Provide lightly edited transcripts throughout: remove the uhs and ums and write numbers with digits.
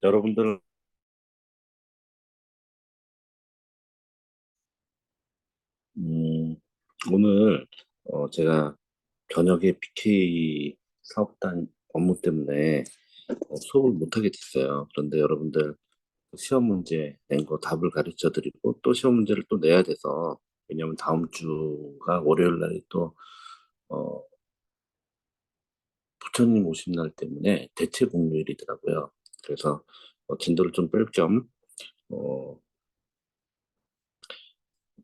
여러분들, 음, 오늘 제가 저녁에 BK 사업단 업무 때문에 수업을 못하게 됐어요. 그런데 여러분들 시험 문제 낸 거 답을 가르쳐 드리고 또 시험 문제를 또 내야 돼서, 왜냐면 다음 주가 월요일 날이 또 어, 부처님 오신 날 때문에 대체 공휴일이더라고요. 그래서 진도를 좀 뺄 겸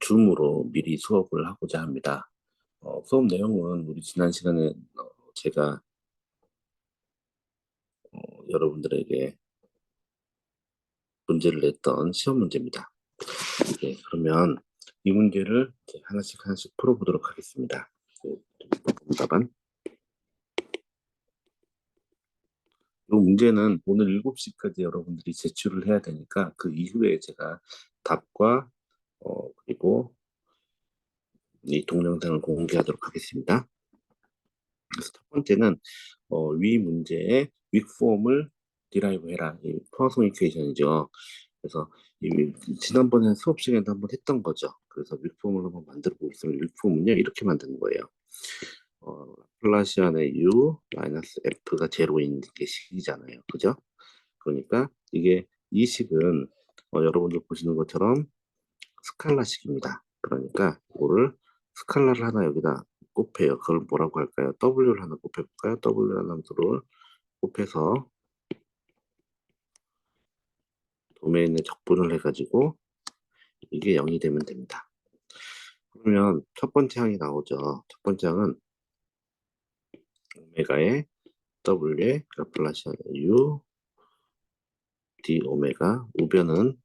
줌으로 미리 수업을 하고자 합니다. 수업 내용은 우리 지난 시간에 제가 여러분들에게 문제를 냈던 시험 문제입니다. 네, 그러면 이 문제를 이제 하나씩 하나씩 풀어보도록 하겠습니다. 네, 답안. 이 문제는 오늘 7시까지 여러분들이 제출을 해야 되니까 그 이후에 제가 답과 그리고 이 동영상을 공개하도록 하겠습니다. 그래서 첫 번째는 위 문제의 윅폼을 디라이브 해라. 이 포화송 이퀘이션이죠. 그래서 지난번에 수업 시간에도 한번 했던 거죠. 그래서 윅폼을 한번 만들어 보겠습니다. 윅폼은요 이렇게 만드는 거예요. 라플라시안의 u 마이너스 f가 제로인 게 식이잖아요. 그죠? 그러니까 이게 이 식은 여러분들 보시는 것처럼 스칼라식입니다. 그러니까 이거를 스칼라를 하나 여기다 곱해요. 그걸 뭐라고 할까요? W를 하나 곱해볼까요? W 하나를 곱해서 도메인에 적분을 해가지고 이게 0이 되면 됩니다. 그러면 첫 번째 항이 나오죠. 첫 번째 항은 오메가의 W의 라플라시안 U D 오메가, 우변은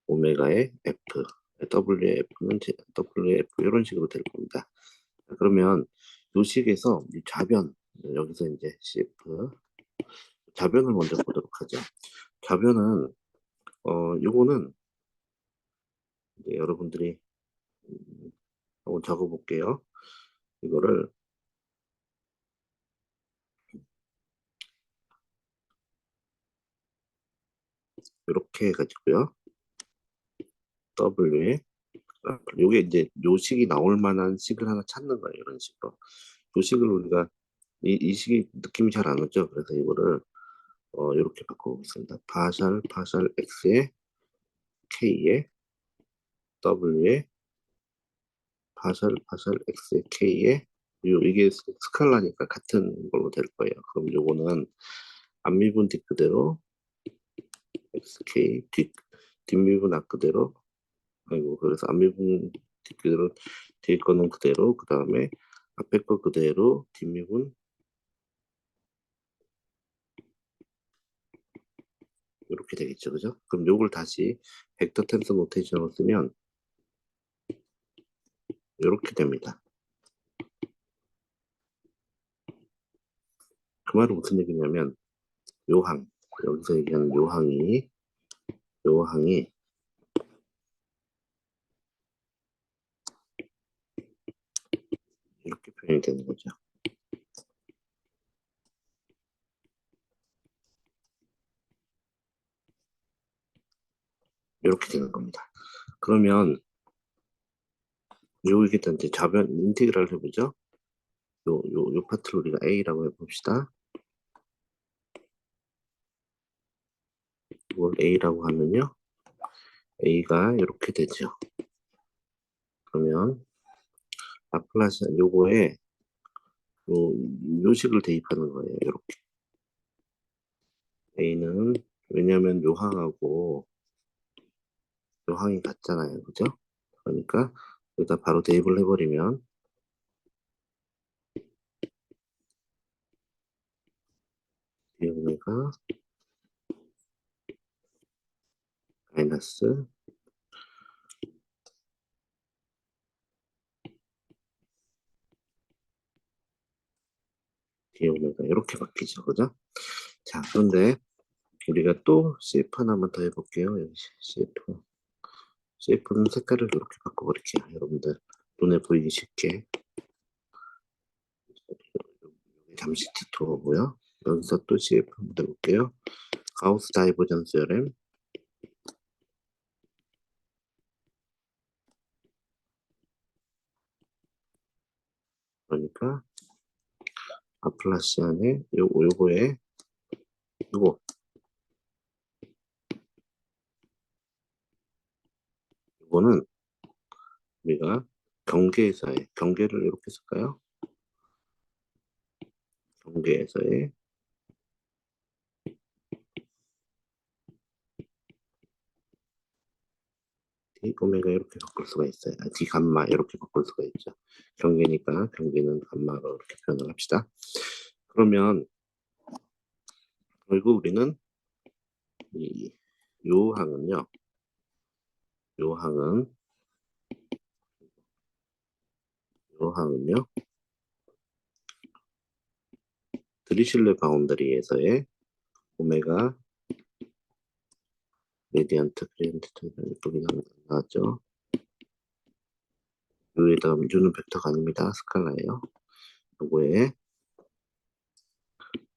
오메가의 F, W의 F는 W의 F, 이런 식으로 될 겁니다. 그러면 요 식에서 이 좌변, 여기서 이제 CF 좌변을 먼저 보도록 하죠. 좌변은 요거는 이제 여러분들이 한번 적어 볼게요. 이거를 이렇게 해가지고요. W에 요게 이제 요 식이 나올 만한 식을 하나 찾는 거예요. 이런 식으로. 요 식을 우리가 이 식이 느낌이 잘 안 오죠. 그래서 이거를 이렇게 바꿔보겠습니다. 파샬 x에 k에 w에 파샬 x에 k에 이게 스칼라니까 같은 걸로 될 거예요. 그럼 요거는 앞미분 뒷 그대로 xk 뒷미분 앞 그대로, 아이고, 그래서 앞미분 뒷 그대로, 뒤에 거는 그대로, 그 다음에 앞에 거 그대로 뒷미분 이렇게 되겠죠. 그죠? 그럼 요걸 다시 벡터 템스 노테이션으로 쓰면 이렇게 됩니다. 그 말은 무슨 얘기냐면 요항, 여기서 얘기하는 요항이 이렇게 표현이 되는 거죠. 이렇게 되는 겁니다. 그러면 여기 일단 이제 좌변 인테그랄 해보죠. 요 파트를 우리가 A라고 해봅시다. 이걸 A라고 하면요. A가 이렇게 되죠. 그러면 라플라시아 요거에 요식을 대입하는 거예요. 이렇게. A는 왜냐하면 요항이 같잖아요. 그죠? 그러니까 여기다 바로 대입을 해버리면 D오메가 마이너스 D오메가 이렇게 바뀌죠. 그죠? 자, 그런데 우리가 또 CF 하나만 더 해볼게요. 여기 CF. CF는 색깔을 이렇게 바꿔버릴게요. 여러분들 눈에 보이기 쉽게. 잠시 디토하고요. 여기서 또 CF 한번 해볼게요. 가우스 다이버전스 theorem. 그러니까 라플라시안의 요거에 요거 요거는 우리가 경계에서의 경계를 이렇게 쓸까요? 경계에서의 D 오메가 이렇게 바꿀 수가 있어요. D 감마 이렇게 바꿀 수가 있죠. 경계니까 경계는 감마로 이렇게 표현을 합시다. 그러면 결국 우리는 이 요항은요. 요항은 요항은요. 드리슐레 바운더리에서의 오메가 레디언트 그레디언트 여기 나왔죠. 요에다가 U는 벡터가 아닙니다. 스칼라예요. 요거에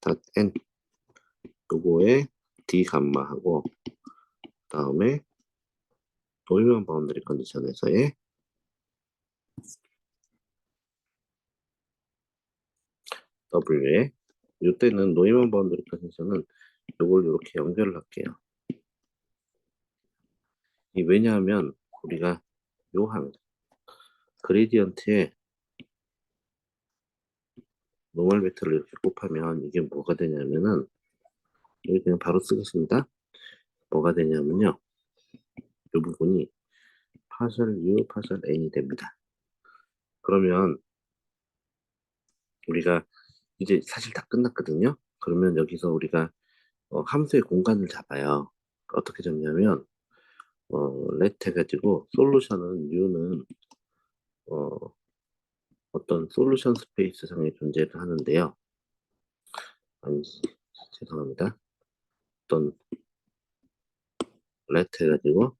닷 N 요거에 D 감마하고 다음에 노이먼 바운더리 컨디션에서의 W에 이때는 노이먼 바운더리 컨디션은 요걸 이렇게 연결을 할게요. 왜냐하면 우리가 요항 그레디언트에 노멀 벡터를 이렇게 곱하면 이게 뭐가 되냐면은 여기 그냥 바로 쓰겠습니다. 뭐가 되냐면요. 이 부분이 파셜 U, 파셜 N이 됩니다. 그러면 우리가 이제 사실 다 끝났거든요. 그러면 여기서 우리가 함수의 공간을 잡아요. 어떻게 잡냐면 let 해가지고 솔루션은 U는 어떤 솔루션 스페이스 상에 존재를 하는데요. 아니 죄송합니다. 어떤 let 해가지고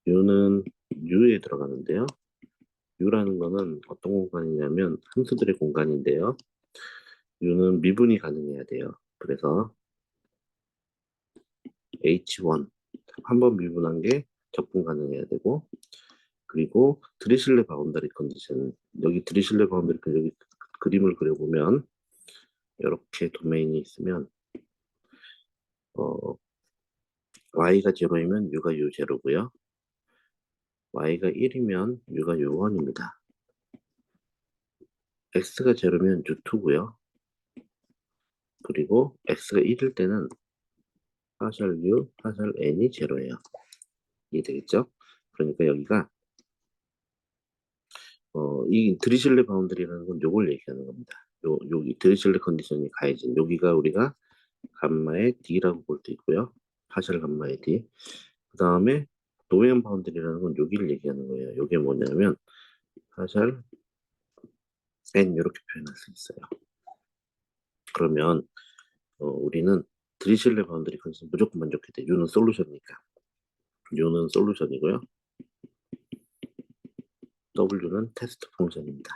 U는 U에 들어가는데요. U라는 거는 어떤 공간이냐면 함수들의 공간인데요. U는 미분이 가능해야 돼요. 그래서 H1 한 번 미분한 게 적분 가능해야 되고 그리고 드리슐레 바운더리 컨디션 여기 드리슐레 바운더리 컨디션 여기 그림을 그려보면 이렇게 도메인이 있으면 y가 0이면 u가 u0고요. y가 1이면 u가 u1입니다. x가 0면 u2고요. 그리고 x가 1일 때는 파셜 u, 파셜 n이 0예요. 이해되겠죠? 그러니까 여기가 이 드리슐레 바운더리라는 건 요걸 얘기하는 겁니다. 여기 드리슐레 컨디션이 가해진 여기가 우리가 감마의 D라고 볼 수 있고요. 파셜 감마의 D. 그 다음에 노웨언 바운드리라는 건 여기를 얘기하는 거예요. 이게 뭐냐면 파셜 N 이렇게 표현할 수 있어요. 그러면 우리는 드리슐레 바운드리 컨디션 무조건 만족해야 돼. U는 솔루션이니까. U는 솔루션이고요. W는 테스트 펑션입니다.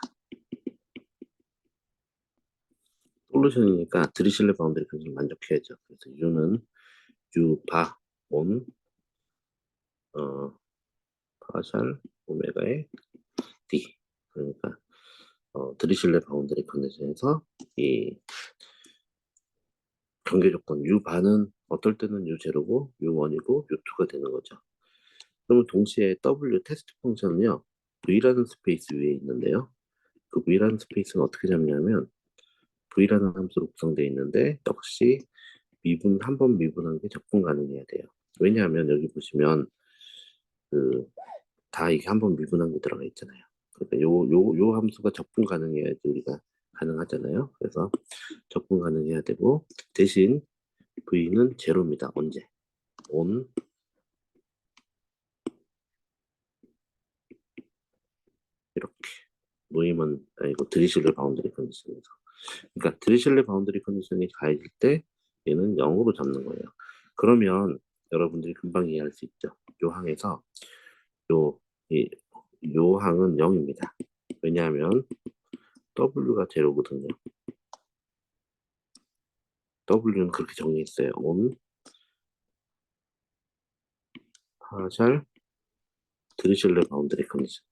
솔루션이니까 드리슐레 바운드리 컨디션 만족해야죠. 그래서 U는 U 바 온 파셜 오메가의 D. 그러니까 드리슐레 바운더리 컨디션에서 이 경계 조건 U 반은 어떨 때는 U0고 U1이고 U2가 되는 거죠. 그러면 동시에 W 테스트 펑션은요. V라는 스페이스 위에 있는데요. 그 V라는 스페이스는 어떻게 잡냐면 V라는 함수로 구성되어 있는데 역시 미분 한 번 미분한 게 적분 가능해야 돼요. 왜냐하면 여기 보시면 그 다 이게 한 번 미분한 게 들어가 있잖아요. 그러니까 요 함수가 적분 가능해야지 우리가 가능하잖아요. 그래서 적분 가능해야 되고 대신 V는 제로입니다. 언제? on 이렇게 노이먼 아니고 드리슐레 바운더리 컨디션에서 그러니까 드리슐레 바운더리 컨디션이 가해질 때 얘는 0으로 잡는 거예요. 그러면 여러분들이 금방 이해할 수 있죠. 요 항에서 요, 이, 요 항은 0입니다. 왜냐하면 W가 제로거든요. W는 그렇게 정리했어요. on partial 드리슐레 바운드리 컨디션.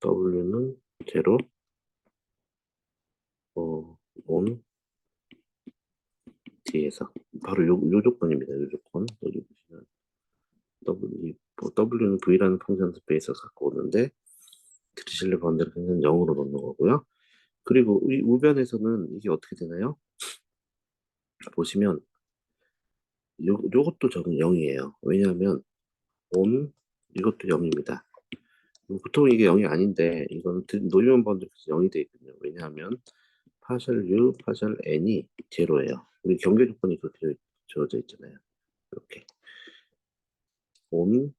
W는 제로, on 뒤에서 바로 요 조건입니다. 요 조건 여기 보시면 W는 V라는 펑션 스페이스에서 갖고 오는데 드리슐레 바운드리 컨디션 0으로 넣는 거고요. 그리고 이 우변에서는 이게 어떻게 되나요? 보시면 요것도 저는 0이에요. 왜냐하면 on 이것도 0입니다. 보통 이게 0이 아닌데 이거는 노이먼 바운드리에서 0이 돼 있거든요. 왜냐하면 파셜 U, 파셜 N이 제로예요. 우리 경계 조건이 그렇게 주어져 있잖아요. 이렇게 on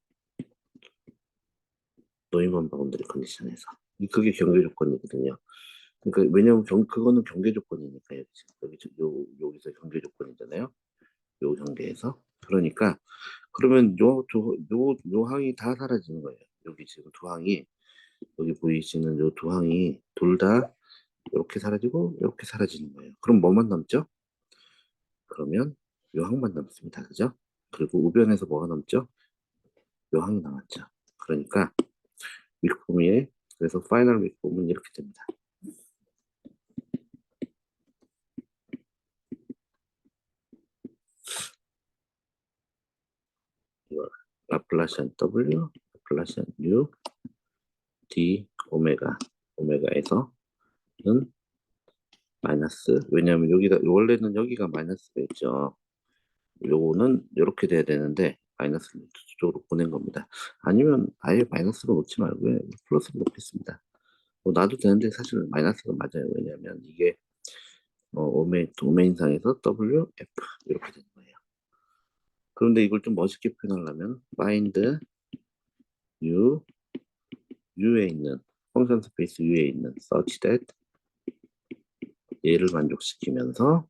노이먼 바운드리 컨디션에서 그게 경계 조건이거든요. 그러니까 왜냐하면 그거는 경계 조건이니까 여기서 경계 조건이잖아요. 요 경계에서 그러니까 그러면 요 항이 다 사라지는 거예요. 여기 지금 두 항이 여기 보이시는 요 두 항이 둘 다 이렇게 사라지고 이렇게 사라지는 거예요. 그럼 뭐만 남죠? 그러면 요 항만 남습니다. 그죠? 그리고 우변에서 뭐가 남죠? 요 항이 남았죠. 그러니까 윅폼의 그래서 파이널 윅폼은 이렇게 됩니다. 이걸 라플라시안 W, 라플라시안 U, D, 오메가에서는 마이너스, 왜냐하면 여기다 원래는 여기가 마이너스가 있죠. 요거는 이렇게 돼야 되는데 마이너스를 저쪽으로 보낸 겁니다. 아니면 아예 마이너스로 놓지 말고 플러스로 놓겠습니다. 뭐 놔도 되는데 사실 마이너스가 맞아요. 왜냐하면 이게 도메인상에서 W, F 이렇게 되는 거예요. 그런데 이걸 좀 멋있게 표현하려면 mind U, U에 있는 펑션 스페이스 U에 있는 such that 얘를 만족시키면서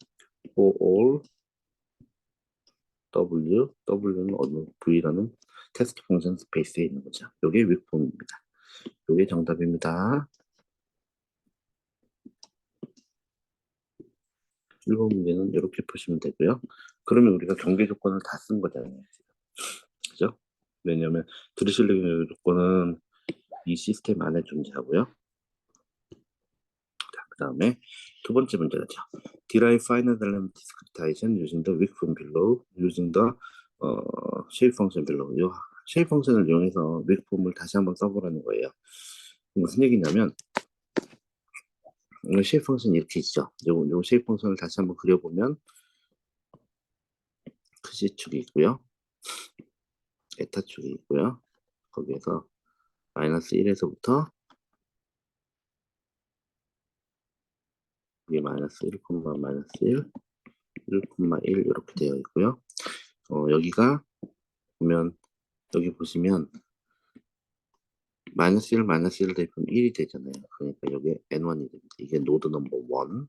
for all W는 어느 V라는 테스트 펑션 스페이스에 있는 거죠. 이게 윅폼입니다. 이게 정답입니다. 1번 문제는 이렇게 푸시면 되고요. 그러면 우리가 경계 조건을 다 쓴 거잖아요. 그죠? 왜냐하면 드리슐레 조건은 이 시스템 안에 존재하고요. 자, 그 다음에 두 번째 문제가죠. Derive final element discretization using the weak form below, using the shape function below. 이 shape 펑션을 이용해서 weak form을 다시 한번 써보라는 거예요. 무슨 얘기냐면 shape 펑션이 이렇게 있죠. 요 shape 펑션을 다시 한번 그려보면 크시축이 있고요. 에타축이 있고요. 거기에서 마이너스 1에서부터 이게 마이너스 1, 마이너스 1, 1, 이렇게 되어 있고요. 여기가 보면 여기 보시면 마이너스 1 대입하면 1이 되잖아요. 그러니까 여기 N1이 됩니다. 이게 노드 넘버 1.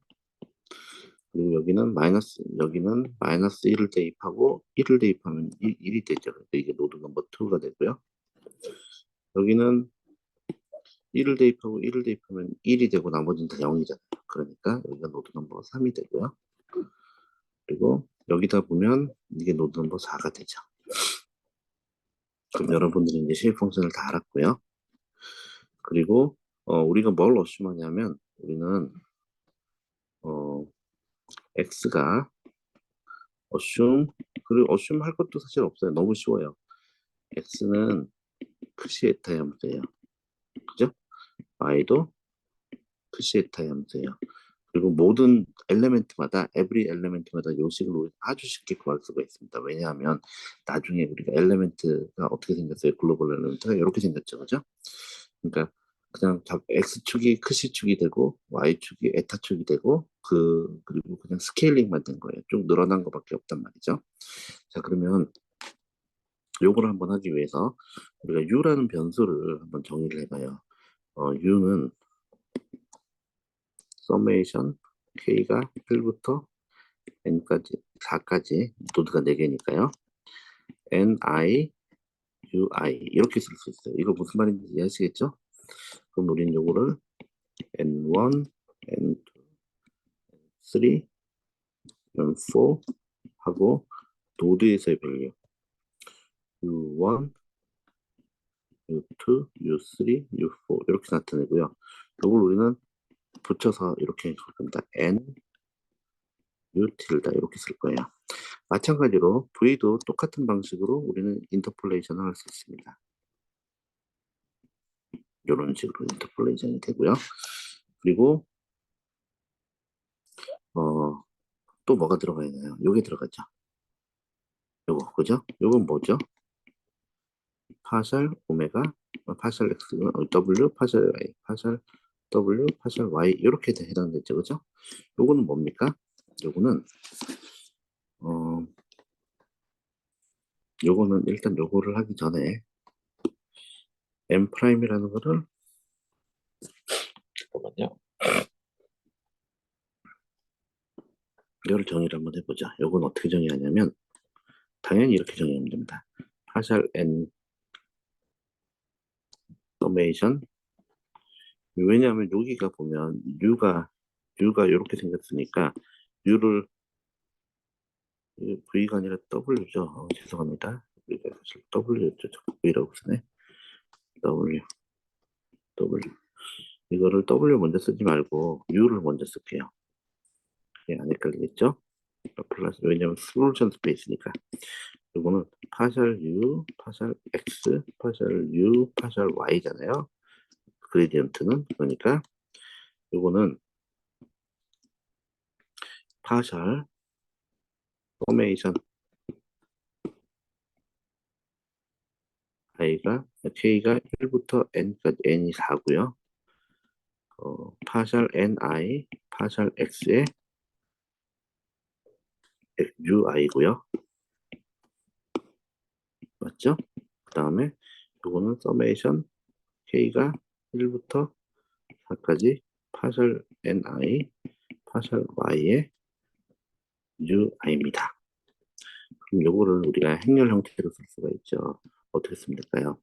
그리고 여기는 마이너스 1을 대입하고 1을 대입하면 1이 되죠. 그러니까 이게 노드 넘버 2가 되고요. 여기는 1을 대입하고 1을 대입하면 1이 되고 나머지는 다 0이잖아요. 그러니까 여기가 노드 넘버 3이 되고요. 그리고 여기다 보면 이게 노드 넘버 4가 되죠. 그럼 여러분들이 이제 쉐입 펑션을 다 알았고요. 그리고 우리가 뭘 어슈머냐면 우리는 x가 어슈 그리고 어슈 할 것도 사실 없어요. 너무 쉬워요. x는 크시에타의 함수예요. 그죠? y도 크시에타의 함수예요. 그리고 모든 엘레멘트마다 every 엘레멘트마다 요식을 아주 쉽게 구할 수가 있습니다. 왜냐하면 나중에 우리가 엘레멘트가 어떻게 생겼어요? 글로벌 엘레멘트가 이렇게 생겼죠, 그죠? 그러니까 그냥 x축이 크시축이 되고 y축이 에타축이 되고 그리고 그냥 스케일링만 된 거예요. 쭉 늘어난 것밖에 없단 말이죠. 자, 그러면 요걸 한번 하기 위해서 우리가 u라는 변수를 한번 정의를 해봐요. u는 서메이션 k가 1부터 n까지 4까지 노드가 4개니까요. ni, ui 이렇게 쓸 수 있어요. 이거 무슨 말인지 이해하시겠죠? 그럼 우리는 요거를 n1, U3, U4 하고 노드에서의 밸류 U1, U2, U3, U4 이렇게 나타내고요. 이걸 우리는 붙여서 이렇게 할 겁니다. N, U 틸다 이렇게 쓸 거예요. 마찬가지로 V도 똑같은 방식으로 우리는 인터폴레이션을 할 수 있습니다. 이런 식으로 인터폴레이션이 되고요. 그리고 또 뭐가 들어가 있나요? 요게 들어가죠. 요거 그죠? 요건 뭐죠? 파셜 오메가 파셜 x w 파셜 y 파셜 w 파셜 y 이렇게 해당되죠, 그죠? 요거는 뭡니까? 요거는 어 요거는 일단 요거를 하기 전에 m 프라임이라는 거를 잠깐만요. 이거를 정의를 한번 해보자. 요건 어떻게 정의하냐면 당연히 이렇게 정의하면 됩니다. 파셜 n 서메이션 왜냐하면 여기가 보면 U가 이렇게 생겼으니까 U를 V가 아니라 W죠. 죄송합니다. 우리가 사실 W였죠. 자꾸 V라고 쓰네. W, W. 이거를 W 먼저 쓰지 말고 U를 먼저 쓸게요. 그게 안 헷갈리겠죠? 플러스 왜냐면 솔루션 스페이스니까. 이거는 파셜 U, 파셜 X, 파셜 U, 파셜 Y잖아요. 그레디언트는 그러니까 이거는 파셜 포메이션 K가 1부터 N까지 N이 4고요. 파셜 NI, 파셜 X의 UI고요. 맞죠? 그 다음에 이거는 서메이션 K가 1부터 4까지 파셜 NI, 파셜 Y의 UI입니다. 그럼 요거를 우리가 행렬 형태로 쓸 수가 있죠. 어떻게 쓰면 될까요?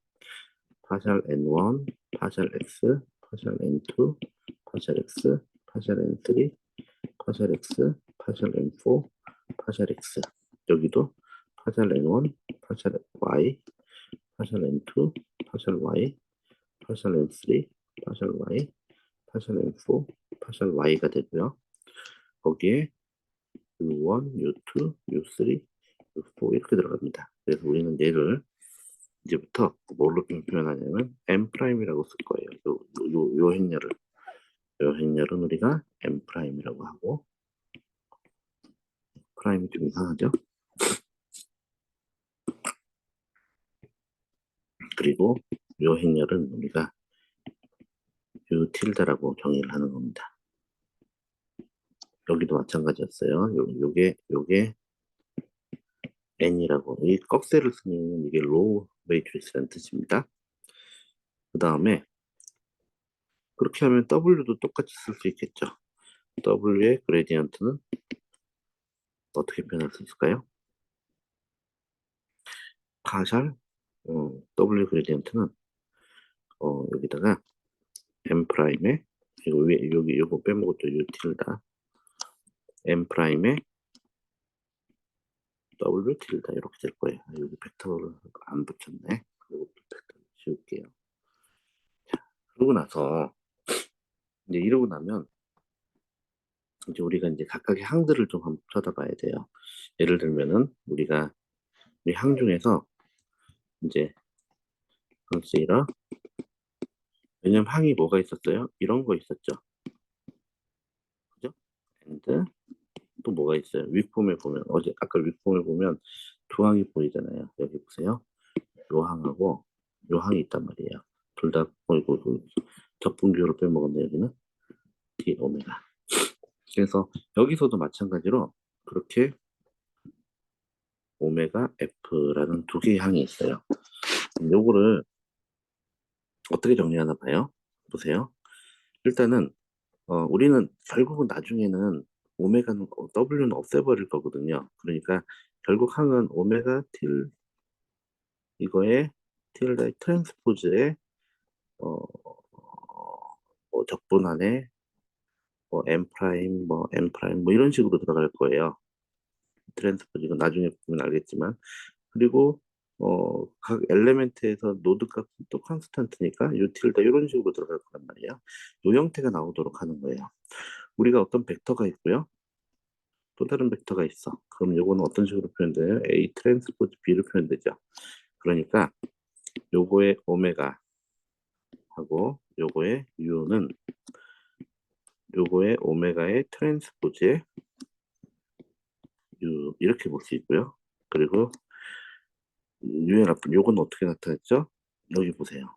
파셜 N1, 파셜 X, 파셜 N2, 파셜 X, 파셜 N3, 파셜 X, 파셜 N4, 파셜 X. 여기도 파셜 N1, 파셜 Y, 파셜 N2, 파셜 Y, 파셜 N3, 파셜 Y, 파셜 N4, 파셜 Y가 되고요. 거기에 U1, U2, U3, U4 이렇게 들어갑니다. 그래서 우리는 얘를 이제부터 뭘로 표현하냐면 M 프라임이라고 쓸 거예요. 요 행렬을. 요 행렬은 우리가 M 프라임이라고 하고 프라임이 좀 이상하죠? 그리고 요 행렬은 우리가 U 틸다라고 정의를 하는 겁니다. 여기도 마찬가지였어요. 요게 N이라고 이 꺽쇠를 쓰면 이게 로우 매트리스라는 뜻입니다. 그 다음에 그렇게 하면 W도 똑같이 쓸 수 있겠죠. W의 그레디언트는 어떻게 표현할 수 있을까요? 파셜 W 그레디언트는 여기다가 M 프라임에 이거 위에 여기 요거 빼먹었죠. U 틸다 M 프라임에 W 틸다 이렇게 될 거예요. 여기 벡터를 안 붙였네. 그리고 벡터 지울게요. 그러고 나서 이제 이러고 나면 이제 우리가 이제 각각의 항들을 좀 한번 쳐다봐야 돼요. 예를 들면은 우리가 이 항 중에서 이제 컨시더 왜냐면 항이 뭐가 있었어요? 이런 거 있었죠. 그죠? and 또 뭐가 있어요? 윗폼에 보면 어제 아까 윗폼에 보면 두 항이 보이잖아요. 여기 보세요. 요 항하고 요 항이 있단 말이에요. 둘 다 보이고 적분교를 빼먹었네 여기는 D 오메가. 그래서 여기서도 마찬가지로 그렇게 오메가 F라는 두 개의 항이 있어요. 요거를 어떻게 정리하나 봐요. 보세요. 일단은 우리는 결국은 나중에는 오메가는 W는 없애버릴 거거든요. 그러니까 결국 항은 오메가 틸 이거에 틸다의 트랜스포즈의 적분 안에 뭐 n 프라임, 뭐 n 프라임, 뭐 이런 식으로 들어갈 거예요. 트랜스포즈 이건 나중에 보면 알겠지만 그리고 각 엘레멘트에서 노드 값은 또 컨스탄트니까 유틸다 이런 식으로 들어갈 거란 말이에요. 이 형태가 나오도록 하는 거예요. 우리가 어떤 벡터가 있고요. 또 다른 벡터가 있어. 그럼 요거는 어떤 식으로 표현돼요? A 트랜스포즈 B로 표현되죠. 그러니까 요거의 오메가 하고 요거의 U는 요거의 오메가의 트랜스포즈의 U 이렇게 볼 수 있고요. 그리고 U의 나쁜 요건 어떻게 나타냈죠? 여기 보세요.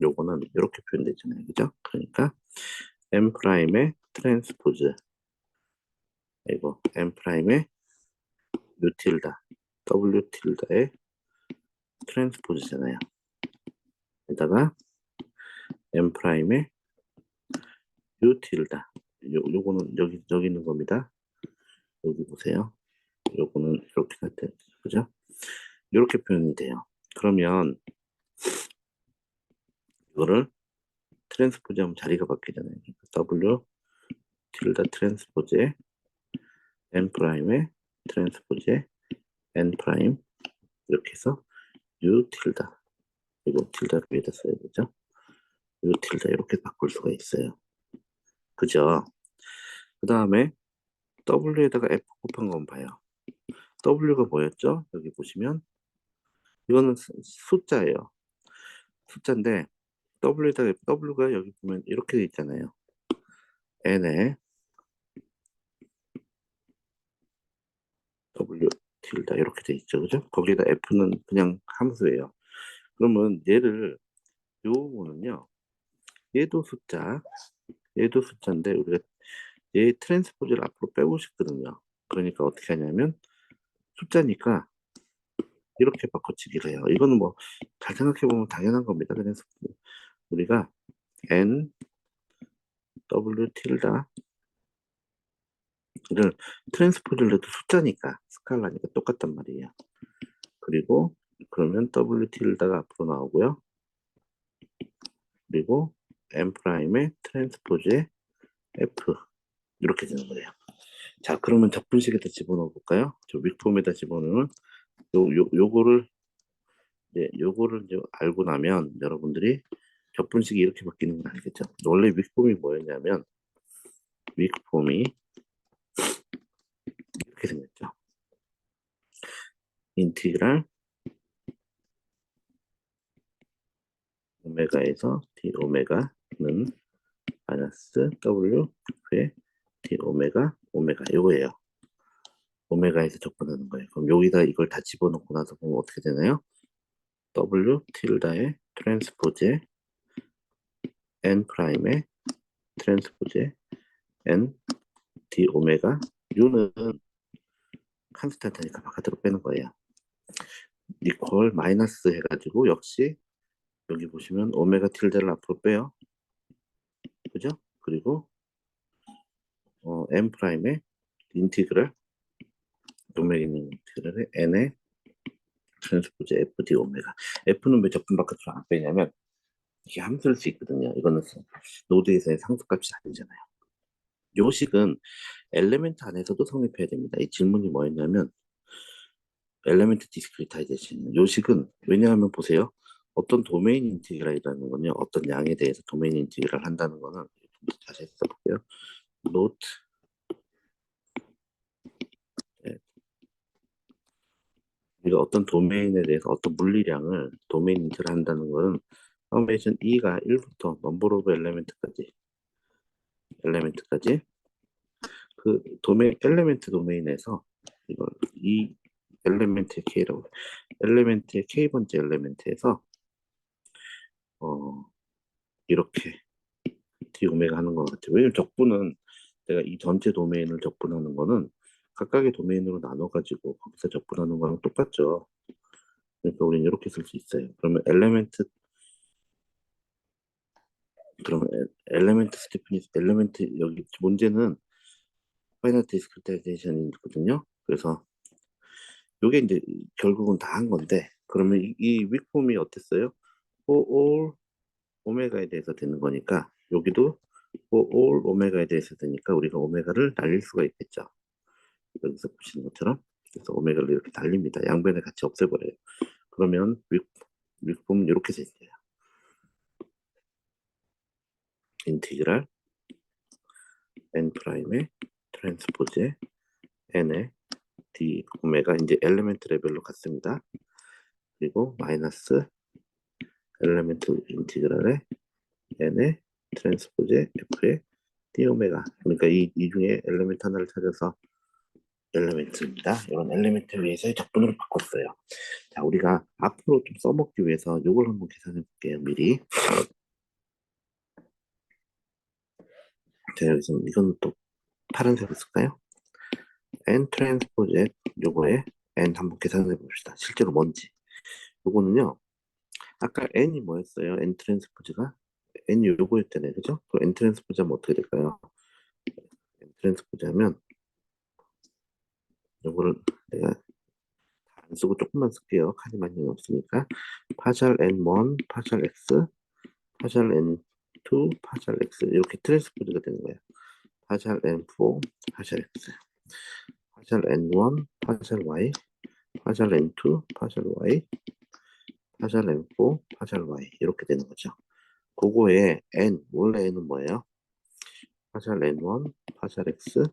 요거는 이렇게 표현되잖아요. 그죠? 그러니까 M 프라임의 트랜스포즈 이거 M 프라임의 U 틸다 W 틸다의 트랜스포즈잖아요. 게다가 M 프라임의 U 틸다 요거는 여기 있는 겁니다. 여기 보세요. 요거는 이렇게 나타났죠. 그죠? 이렇게 표현이 돼요. 그러면 이거를 트랜스포즈 하면 자리가 바뀌잖아요. W 틸다 트랜스포즈에 N 프라임의 트랜스포즈에 N 프라임 이렇게 해서 U 틸다 이거 틸다를 위에다 써야 되죠. U 틸다 이렇게 바꿀 수가 있어요. 그죠? 그 다음에 W에다가 F 곱한 건 봐요. W가 뭐였죠? 여기 보시면 이거는 숫자예요. 숫자인데 W에다가 W가 여기 보면 이렇게 돼 있잖아요. N에 W 틸다 이렇게 돼 있죠. 그죠? 거기다 F는 그냥 함수예요. 그러면 얘를 요거는요. 얘도 숫자, 얘도 숫자인데 우리가 얘 트랜스포즈를 앞으로 빼고 싶거든요. 그러니까 어떻게 하냐면 숫자니까 이렇게 바꿔치기를 해요. 이거는 뭐 잘 생각해보면 당연한 겁니다. 그래서 우리가 N, W 틸다를 트랜스포즈를 해도 숫자니까 스칼라니까 똑같단 말이에요. 그리고 그러면 W 틸다가 앞으로 나오고요. 그리고 M 프라임의 트랜스포즈의 F 이렇게 되는 거예요. 자, 그러면 적분식에다 집어넣어 볼까요? 저 윅폼에다 집어넣으면 요거를 이제 알고 나면 여러분들이 적분식이 이렇게 바뀌는 건 알겠죠? 원래 윅폼이 뭐였냐면 윅폼이 이렇게 생겼죠. 인티그랄 오메가에서 d 오메가는 마이너스 w 회 d 오메가 오메가 이거예요. 오메가에서 적분하는 거예요. 그럼 여기다 이걸 다 집어넣고 나서 보면 어떻게 되나요? w 틸다의 트랜스포즈의 n 프라임의 트랜스포즈의 n d 오메가 u는 컨스탄트니까 바깥으로 빼는 거예요. 이퀄 마이너스 해가지고 역시 여기 보시면 오메가 틸다를 앞으로 빼요. 그죠? 그리고 n 프라임의 인티그랄 동맥 있는 인티그랄의 n의 트랜스포즈 fd 오메가. f는 왜 적분 바깥으로 안 빼냐면 이게 함수일 수 있거든요. 이거는 노드에서의 상수값이 아니잖아요. 요식은 엘리멘트 안에서도 성립해야 됩니다. 이 질문이 뭐였냐면 엘리멘트 디스크리타이제이션 요식은 왜냐하면 보세요. 어떤 도메인 인티그랄이라는 건요. 어떤 양에 대해서 도메인 인티그랄 한다는 거는 다시 써볼게요. 노트 우리가 어떤 도메인에 대해서 어떤 물리량을 도메인 인티그랄 한다는 거는 서메이션 E가 1부터 넘버 오브 엘레멘트까지 그 도메인 엘레멘트 도메인에서 이걸 이 엘레멘트의 K라고 엘레멘트의 K번째 엘레멘트에서 어 이렇게 D 오메가 하는 것 같아요. 왜냐면 적분은 내가 이 전체 도메인을 적분하는 거는 각각의 도메인으로 나눠가지고 거기서 적분하는 거랑 똑같죠. 그러니까 우리는 이렇게 쓸 수 있어요. 그러면 엘레멘트 스티프니스 엘레멘트 여기 문제는 파이널 디스크리타이제이션이거든요. 그래서 요게 이제 결국은 다 한 건데 그러면 이 윅폼이 어땠어요? all 오메가에 대해서 되는 거니까 여기도 all 오메가에 대해서 되니까 우리가 오메가를 날릴 수가 있겠죠. 여기서 보시는 것처럼. 그래서 오메가를 이렇게 날립니다. 양변에 같이 없애버려요. 그러면 윗부분 이렇게 생겨요. 인티그랄 n 프라임의 트랜스포즈의 n의 d 오메가 이제 엘리멘트 레벨로 갔습니다. 그리고 마이너스 엘리멘트 인티그랄의 n의 트랜스포즈의 f의 d 오메가. 그러니까 이 중에 엘리멘트 하나를 찾아서 엘리멘트입니다. 이런 엘리멘트에 위해서 적분으로 바꿨어요. 자, 우리가 앞으로 좀 써먹기 위해서 이걸 한번 계산해 볼게요. 미리. 자, 여기서 이건 또 파란색으로 쓸까요? n 트랜스포즈 요거에 n 한번 계산해 봅시다. 실제로 뭔지. 요거는요. 아까 n이 뭐였어요? n 트랜스포즈가 n이 요거였잖아요. 그죠? 그럼 n 트랜스포즈 하면 어떻게 될까요? n 트랜스포즈 하면 요거를 내가 안 쓰고 조금만 쓸게요. 칸이 많이 없으니까. 파셜 n1, 파셜 x, 파셜 n2, 파셜 x 이렇게 트랜스포즈가 되는 거예요. 파셜 n4, 파셜 x, 파셜 n1, 파셜 y, 파셜 n2, 파셜 y, 파셜 n4, 파셜 y 이렇게 되는 거죠. 그거에 n, 원래 n은 뭐예요? 파셜 n1, 파셜 x,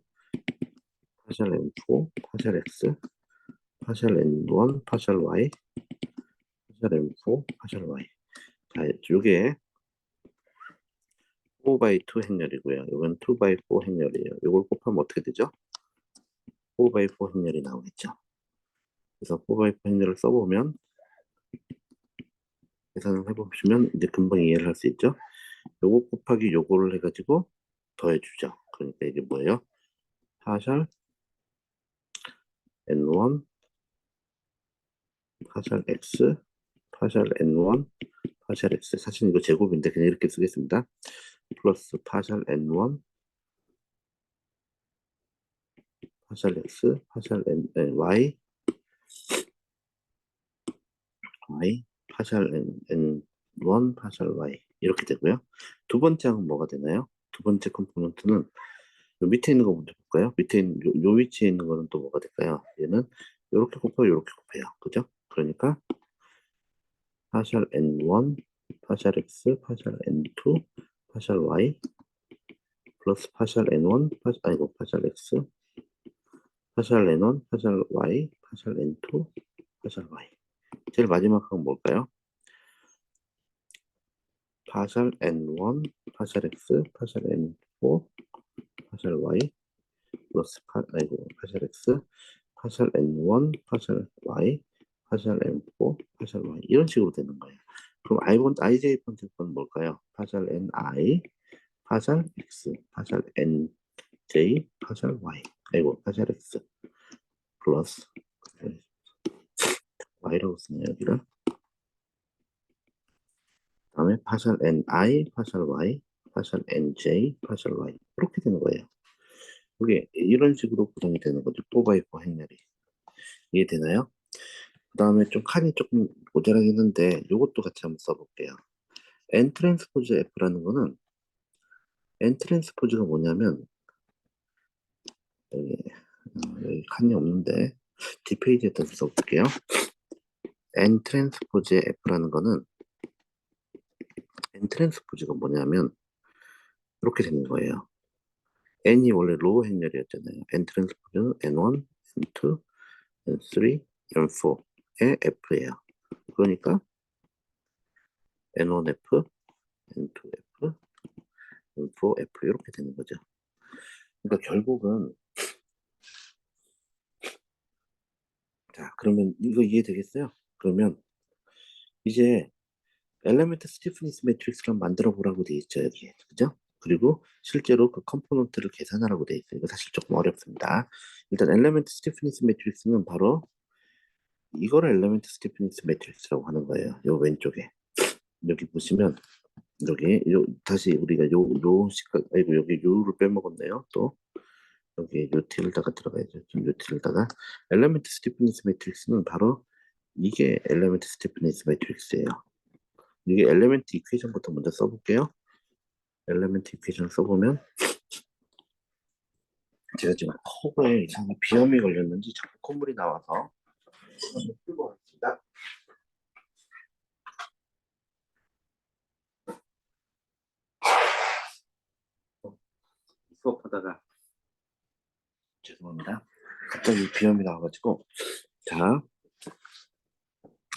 파셜 n4, 파셜 x, 파셜 n1, 파셜 y, 파셜 n4, 파셜 y. 자, 이게 4x2 행렬이고요. 이건 2x4 행렬이에요. 이걸 곱하면 어떻게 되죠? 4x4 행렬이 나오겠죠. 그래서 4x4 행렬을 써보면 계산을 해보시면 이제 금방 이해를 할 수 있죠. 요거 곱하기 요거를 해가지고 더해주죠. 그러니까 이게 뭐예요? 파셜 n1 파셜 x 파셜 n1 파셜 x. 사실 이거 제곱인데 그냥 이렇게 쓰겠습니다. 플러스 파셜 n1 파셜 x 파셜 y 파셜 n1 파셜 y 이렇게 되고요. 두 번째 항은 뭐가 되나요? 두 번째 컴포넌트는 요 밑에 있는 거 먼저 볼까요? 밑에 있는 요 위치에 있는 거는 또 뭐가 될까요? 얘는 이렇게 곱하고 이렇게 곱해요. 그죠? 그러니까 파셜 n1 파셜 x 파셜 n2 파셜 y 플러스 파셜 n1 아이고 파셜 x 파셜 n1 파셜 y 파셜 n2 파셜 y. 제일 마지막 항은 뭘까요? 파셜 n1 파셜 x 파셜 n4 파셜 y 플러스 파셜 x 파셜 n1 파셜 y 파셜 n4 파셜 y 이런 식으로 되는 거예요. 그럼 ij 번째건 뭘까요? 파셜 ni 파셜 x 파셜 nj 파셜 y 파셜 x 플러스 y라고 쓰네요 여기를. 다음에 파셜 ni 파셜 y 파셜 nj 파셜 y 이렇게 되는 거예요. 이게 이런 식으로 구성이 되는 거죠. 4x4 행렬이. 이해되나요? 그 다음에 좀 칸이 조금 모자라긴 한데 이것도 같이 한번 써볼게요. n 트랜스포즈 f라는 거는 n 트랜스포즈가 뭐냐면 여기, 여기 칸이 없는데 뒷페이지에다 써볼게요. n 트랜스포즈 f라는 거는 n 트랜스포즈가 뭐냐면 이렇게 되는 거예요. n이 원래 로우 행렬이었잖아요. n 트랜스포즈는 n1, n2, n3, n4의 f예요. 그러니까 n1f, n2f, n4f 이렇게 되는 거죠. 그러니까 결국은 자 그러면 이거 이해되겠어요? 그러면 이제 엘리멘트 스티프니스 매트릭스를 만들어 보라고 돼 있죠 여기에. 그죠? 그리고 실제로 그 컴포넌트를 계산하라고 돼 있어요. 이거 사실 조금 어렵습니다. 일단 엘리멘트 스티프니스 매트릭스는 바로 이거를 엘리멘트 스티프니스 매트릭스라고 하는 거예요. 요 왼쪽에 여기 보시면 여기 다시 우리가 요 시각 아이고 여기 요를 빼먹었네요. 또 여기 요 t를다가 들어가야죠. 요 t를다가 엘리멘트 스티프니스 매트릭스는 바로 이게 엘리멘트 스티프니스 매트릭스예요. 이게 엘리멘트 이퀘이션부터 먼저 써볼게요. 엘리멘트 이퀘이션을 써보면 제가 지금 코에 이상한 비염이 걸렸는지 자꾸 콧물이 나와서 한번 풀고 왔습니다. 수업하다가 죄송합니다. 갑자기 비염이 나와가지고 자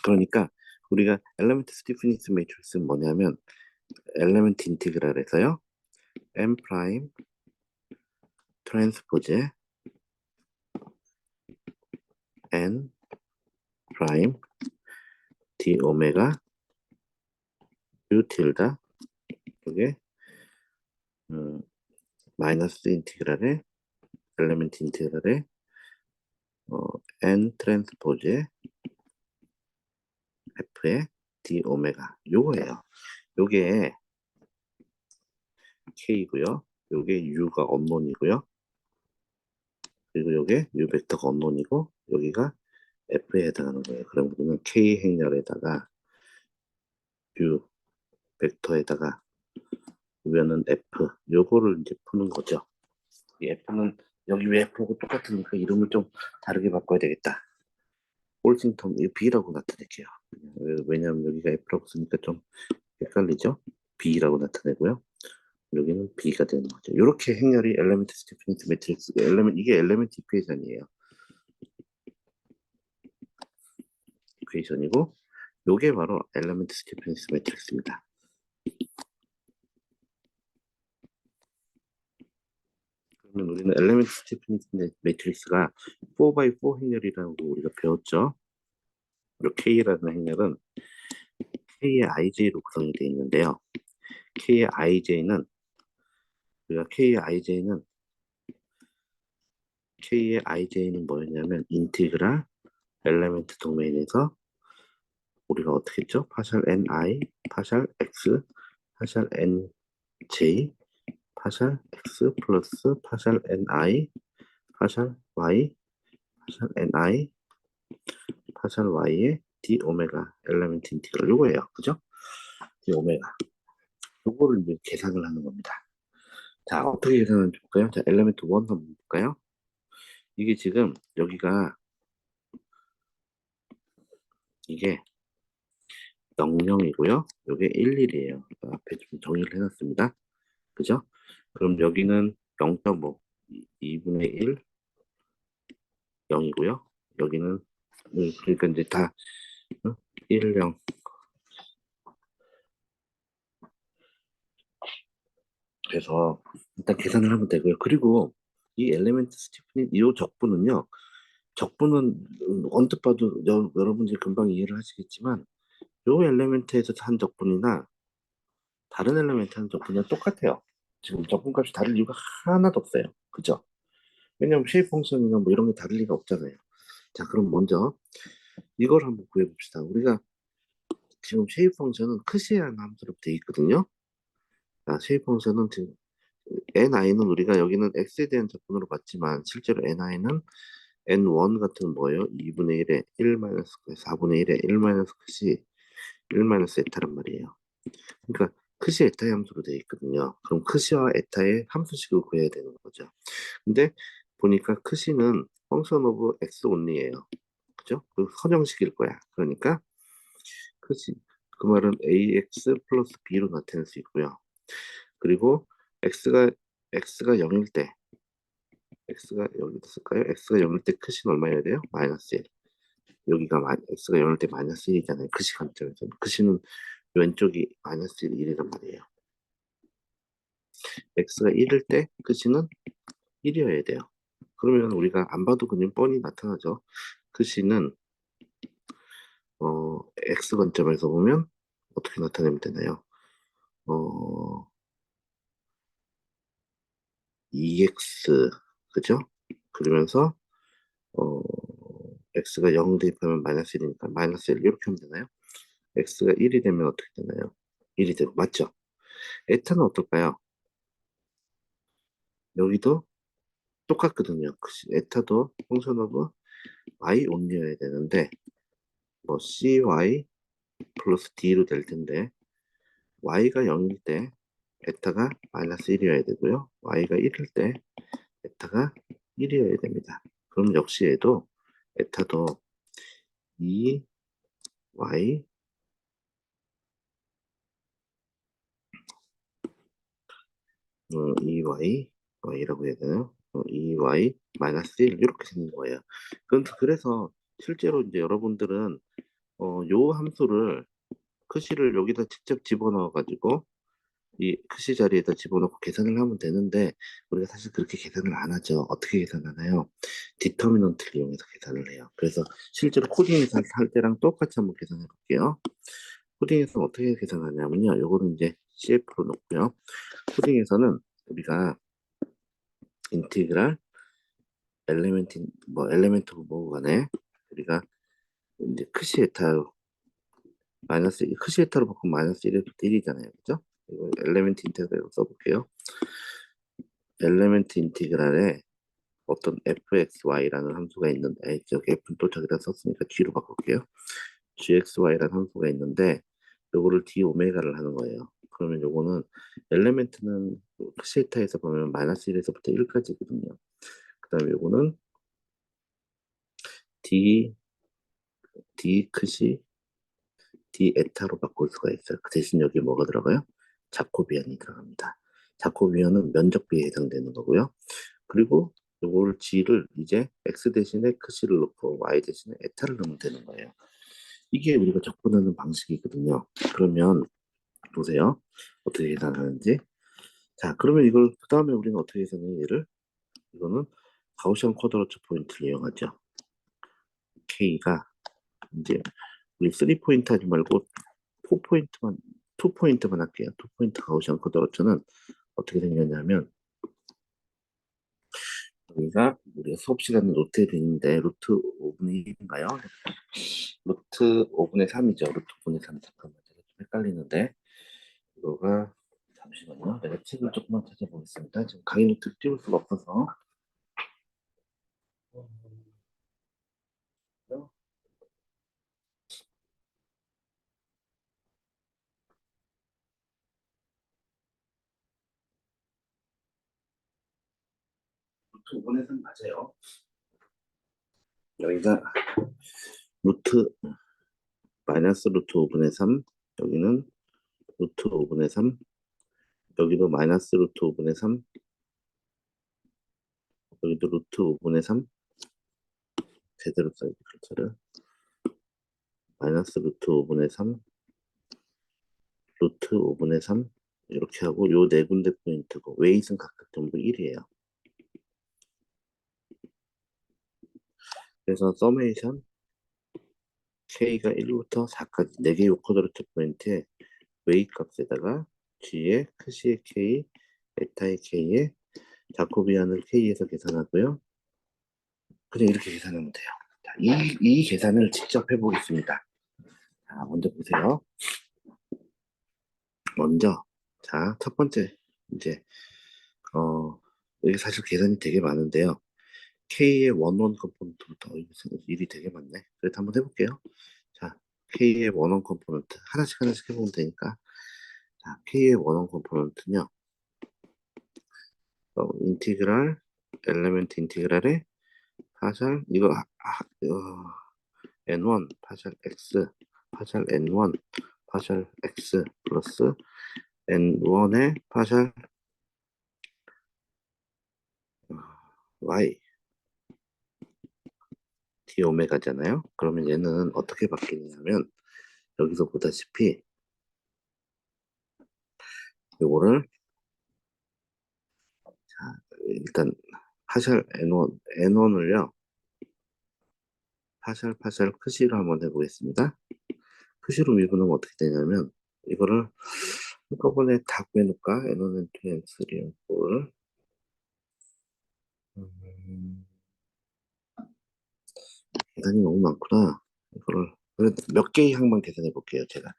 그러니까 우리가 엘리멘트 스티프니스 매트릭스는 뭐냐면 엘리멘트 인티그랄에서요 m 프라임 트랜스포즈 n 프라임 d 오메가 u 틸다 이게 마이너스 인티그랄의 엘리멘트 인티그랄의 n 트랜스포즈 f의 d 오메가 요거예요. 요게 k고요. 요게 u가 언논이고요. 그리고 요게 u 벡터가 언논이고 여기가 f에 해당하는 거예요. 그럼 우리는 k 행렬에다가 u 벡터에다가 우변은 f 요거를 이제 푸는 거죠. 이 f는 여기 왜 f하고 똑같으니까 이름을 좀 다르게 바꿔야 되겠다. 홀싱턴 이 b라고 나타낼게요. 왜냐하면 여기가 f라고 쓰니까 좀 헷갈리죠. b라고 나타내고요. 여기는 b가 되는 거죠. 이렇게 행렬이 엘리멘트 스티프니스 매트릭스 이게 엘리멘트 이퀘이션이에요. 이퀘이션이고 요게 바로 엘리멘트 스티프니스 매트릭스입니다. 그러면 우리는 엘리멘트 스티프니스 매트릭스가 4x4 행렬이라고 우리가 배웠죠. 그리고 K라는 행렬은 K의 IJ로 구성이 되어 있는데요. K의 IJ는 우리가 K의 IJ는 뭐였냐면 인티그랄 엘리멘트 도메인에서 우리가 어떻게 했죠? 파샬 NI, 파샬 X, 파샬 NJ, 파샬 X 플러스 파샬 NI, 파샬 Y, 파샬 NI, 파샬 Y의 D 오메가 엘리멘트 인티그랄 요거예요. 그죠? D 오메가 요거를 이제 계산을 하는 겁니다. 자, 어떻게 계산하는지 볼까요? 자, 엘리멘트 1 한번 볼까요? 이게 지금 여기가 이게 00이고요. 이게 11이에요. 앞에 좀 정의를 해놨습니다. 그죠? 그럼 여기는 0.5, 2분의 1, 0이고요. 여기는 그러니까 이제 다 1, 0. 그래서 일단 계산을 하면 되고요. 그리고 이 엘리멘트 스티프니 이 적분은요. 적분은 언뜻 봐도 여러분들이 금방 이해를 하시겠지만 요 엘리멘트에서 한 적분이나 다른 엘리멘트 한 적분이랑 똑같아요. 지금 적분값이 다를 이유가 하나도 없어요. 그죠? 왜냐면 쉐입 펑션이나 뭐 이런 게 다를 리가 없잖아요. 자, 그럼 먼저 이걸 한번 구해봅시다. 우리가 지금 쉐입 펑션은 크시한 함수로 되어 있거든요. 자, 쉐입 펑션은 지금 ni는 우리가 여기는 x에 대한 적분으로 봤지만 실제로 ni는 n1 같은 뭐예요? 2분의 1에 1 마이너스 4분의 1에 1 마이너스 크시 1 마이너스 에타란 말이에요. 그러니까 크시 에타의 함수로 되어 있거든요. 그럼 크시와 에타의 함수식을 구해야 되는 거죠. 근데 보니까 크시는 펑션 오브 x 온리예요. 그죠? 그 선형식일 거야. 그러니까 크시 그 말은 ax 플러스 b로 나타낼 수 있고요. 그리고 x가 0일 때 x가 여기 있을까요? x가 0일 때 크시는 얼마여야 돼요? 마이너스 1. 여기가 x가 0일 때 마이너스 1이잖아요. 크시 관점에서. 크시는 왼쪽이 마이너스 1, 1이란 말이에요. x가 1일 때 크시는 1이어야 돼요. 그러면 우리가 안 봐도 그냥 뻔히 나타나죠. 크시는 x 관점에서 보면 어떻게 나타내면 되나요? 어, 2x 그죠? 그러면서 어, x가 0 대입하면 마이너스 1이니까 마이너스 1 이렇게 하면 되나요? x가 1이 되면 어떻게 되나요? 1이 되고 맞죠? 에타는 어떨까요? 여기도 똑같거든요. 에타도 펑션 오브 y 온리여야 되는데 뭐 cy 플러스 d로 될 텐데 y가 0일 때 에타가 마이너스 1이어야 되고요. y가 1일 때 에타가 1이어야 됩니다. 그럼 역시 얘도 에타도 2y 2y y라고 해야 되나요? 2y 마이너스 1 이렇게 생긴 거예요. 그래서 실제로 이제 여러분들은 요 함수를 크시를 여기다 직접 집어넣어 가지고 이 크시 자리에다 집어넣고 계산을 하면 되는데 우리가 사실 그렇게 계산을 안 하죠. 어떻게 계산하나요? 디터미넌트를 이용해서 계산을 해요. 그래서 실제로 코딩에서 할 때랑 똑같이 한번 계산해 볼게요. 코딩에서 어떻게 계산하냐면요. 요거는 이제 CF로 놓고요. 코딩에서는 우리가 인티그랄 엘리멘트 뭐 엘리멘트고 뭐고 간에 우리가 이제 크시에타 마이너스 크시에타로 바꾸면 마이너스 1이잖아요. 그죠? 이거 엘리멘트 인테그랄로 써볼게요. 엘리멘트 인티그랄에 어떤 fxy라는 함수가 있는데 여기 f는 또 저기다 썼으니까 g로 바꿀게요. gxy라는 함수가 있는데 요거를 d 오메가를 하는 거예요. 그러면 요거는 엘리멘트는 크시에타에서 보면 마이너스 1에서부터 1까지거든요. 그 다음에 요거는 d 크시 d 에타로 바꿀 수가 있어요. 그 대신 여기 뭐가 들어가요? 자코비안이 들어갑니다. 자코비안은 면적비에 해당되는 거고요. 그리고 요걸 g를 이제 x 대신에 크시를 넣고 y 대신에 에타를 넣으면 되는 거예요. 이게 우리가 적분하는 방식이거든요. 그러면 보세요. 어떻게 계산하는지. 자, 그러면 이걸 그 다음에 우리는 어떻게 계산해요? 얘를 이거는 가우시안 쿼드라처 포인트를 이용하죠. k가 이제 우리 3포인트 하지 말고 4포인트만 2포인트만 할게요. 2포인트 가우시안 쿼드라처는 어떻게 생겼냐면 여기가 우리가 수업 시간에 노트에 돼 있는데 루트 5분의 1인가요? 루트 5분의 3이죠. 루트 5분의 3 잠깐만 제가 좀 헷갈리는데 이거가 잠시만요. 내가 책을 조금만 찾아보겠습니다. 지금 강의 노트를 띄울 수가 없어서 루트 5분의 3 맞아요. 여기가 루트 마이너스 루트 5분의 3 여기는 루트 5분의 3 여기도 마이너스 루트 5분의 3 여기도 루트 5분의 3 제대로 써야지 글자를 마이너스 루트 5분의 3 루트 5분의 3 이렇게 하고 요 네 군데 포인트고 웨이트는 각각 전부 1이에요. 그래서 서메이션 k가 1부터 4까지 4개의 요코드로트 포인트에 웨이 값에다가 g의 크시의 k, 에타의 k에 자코비안을 k에서 계산하고요. 그냥 이렇게 계산하면 돼요. 자, 이 계산을 직접 해보겠습니다. 자, 먼저 보세요. 먼저 자, 첫 번째 이제 여기 사실 계산이 되게 많은데요. K의 원원 컴포넌트부터 일이 되게 많네. 그래도 한번 해볼게요. 자, K의 원원 컴포넌트 하나씩 하나씩 해보면 되니까. 자, K의 원원 컴포넌트는요. 인티그랄 엘리멘트 인티그랄에 파샬 이거 n1 파샬 x 파샬 n1 파샬 x 플러스 n1의 파샬 y d 오메가잖아요. 그러면 얘는 어떻게 바뀌느냐면 여기서 보다시피 요거를 일단 파샬 N1을요. 파샬 크시로 한번 해보겠습니다. 크시로 미분하면 어떻게 되냐면 이거를 한꺼번에 다 구해놓을까? N1, N2, N3, N4를 계산이 너무 많구나. 이거를 그래도 몇 개의 항만 계산해 볼게요. 제가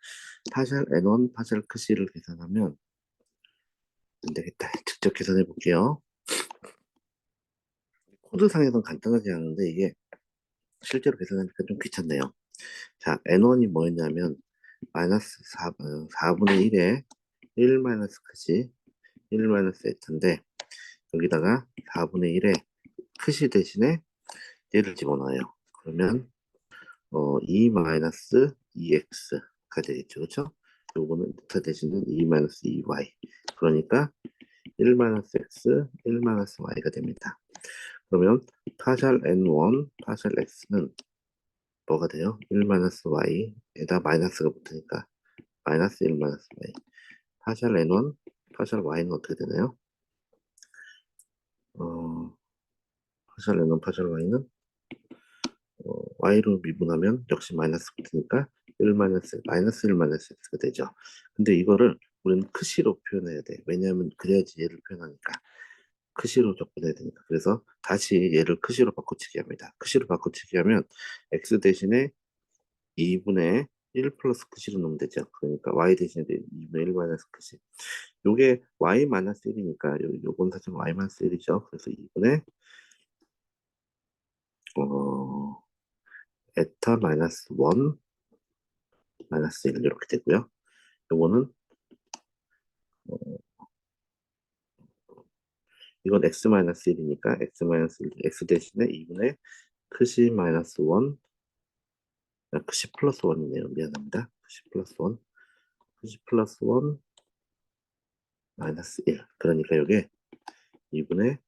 파샬 N1, 파샬 크시를 계산하면 안 되겠다. 직접 계산해 볼게요. 코드상에서는 간단하지 않은데 이게 실제로 계산하니까 좀 귀찮네요. 자, N1이 뭐였냐면 마이너스 4분의 1에 1 마이너스 크시 1 마이너스 에타인데 여기다가 4분의 1의 크시 대신에 얘를 집어넣어요. 그러면 2 마이너스 2x가 되겠죠. 그렇죠? 요거는 에타 대신에 2 마이너스 2y. 그러니까 1 마이너스 x, 1 마이너스 y가 됩니다. 그러면 파샬 n1, 파샬 x는 뭐가 돼요? 1 마이너스 y에다 마이너스가 붙으니까 마이너스 1 마이너스 y. 파샬 n1, 파샬 y는 어떻게 되나요? 파샬 n1, 파샬 y는 y로 미분하면 역시 마이너스 붙으니까 1 마이너스 마이너스 1 마이너스 x가 되죠. 근데 이거를 우리는 크시로 표현해야 돼. 왜냐하면 그래야지 얘를 표현하니까. 크시로 접근해야 되니까. 그래서 다시 얘를 크시로 바꿔치기 합니다. 크시로 바꿔치기 하면 x 대신에 2분의 1 플러스 크시로 넣으면 되죠. 그러니까 y 대신에 2분의 1 마이너스 크시. 요게 y 마이너스 1이니까 요건 사실 y 마이너스 1이죠. 그래서 2분의 어 에타 마이너스 1 마이너스 1 이렇게 되고요. 요거는 어, 이건 x 마이너스 1이니까 x 마이너스 1 x 대신에 2분의 크시 마이너스 1 크시 플러스 1이네요. 미안합니다. 크시 플러스 1 크시 플러스 1 마이너스 1. 그러니까 이게 2분의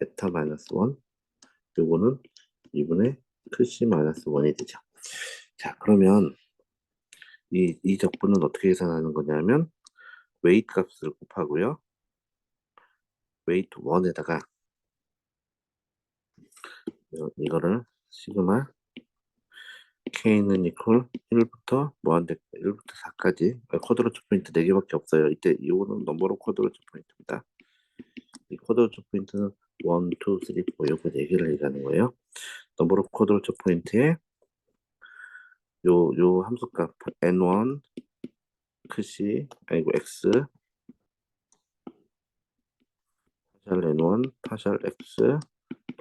에타 마이너스 1 요거는 2분의 크시 마이너스 1이 되죠. 자, 그러면 이 적분은 어떻게 계산하는 거냐면 웨이트 값을 곱하고요. 웨이트 1에다가 이거를 시그마 k는 이퀄 1부터 무한대 1부터 4까지 쿼드로츠 포인트 4개밖에 없어요. 이때 이거는 넘버로 쿼드로츠 포인트입니다. 이 쿼드로츠 포인트는 1, 2, 3, 4 요거 4개를 얘기하는 거예요. 넘버로 쿼드로츠 포인트에 요 함수값 n1 크시 아니고 x 파샬 n1 파샬 x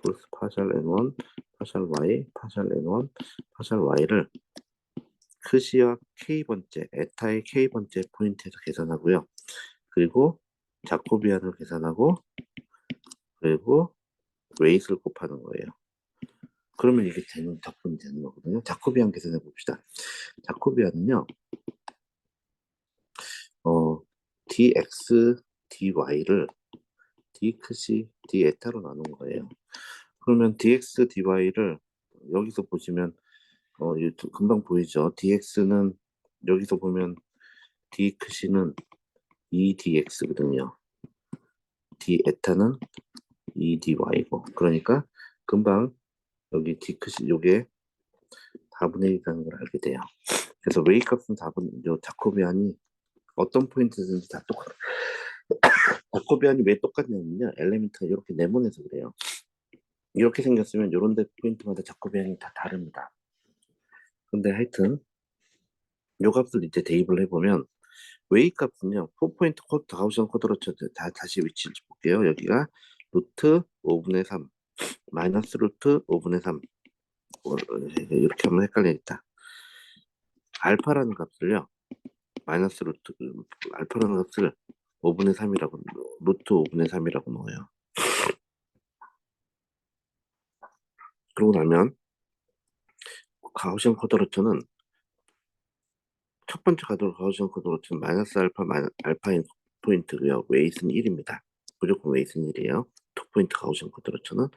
플러스 파샬 n1 파샬 y 파샬 n1 파샬 y를 크시와 k번째 에타의 k번째 포인트에서 계산하고요. 그리고 자코비안을 계산하고 그리고 웨이트를 곱하는 거예요. 그러면 이게 되는 적분이 되는 거거든요. 자코비안 계산해 봅시다. 자코비안은요. dx dy를 d 크시 d 에타로 나눈 거예요. 그러면 dx dy를 여기서 보시면 금방 보이죠. dx는 여기서 보면 d 크시는 2dx거든요. d 에타는 2dy고 그러니까 금방 여기 d 크시 요게 4분의 1이라는 걸 알게 돼요. 그래서 웨이 값은 4분 요 자코비안이 어떤 포인트든지 다 똑같아요. 자코비안이 왜 똑같냐면요. 엘리멘트가 이렇게 네모내서 그래요. 이렇게 생겼으면 이런 데 포인트마다 자코비안이 다 다릅니다. 근데 하여튼 요 값을 이제 대입을 해보면 웨이 값은요. 4포인트 코드 가우시안 쿼드로츠 다시 위치를 볼게요. 여기가 루트 5분의 3 마이너스 루트 5분의 3 이렇게 하면 헷갈리겠다. 알파라는 값을요. 마이너스 루트 알파라는 값을 5분의 3이라고 루트 5분의 3이라고 넣어요. 그러고 나면 가우시안 쿼드로츠는 첫 번째 가우시안 쿼드로츠는 마이너스 알파인 포인트고요. 웨이트는 1입니다. 무조건 웨이트는 1이에요. 투 포인트 가우시안 쿼드로츠는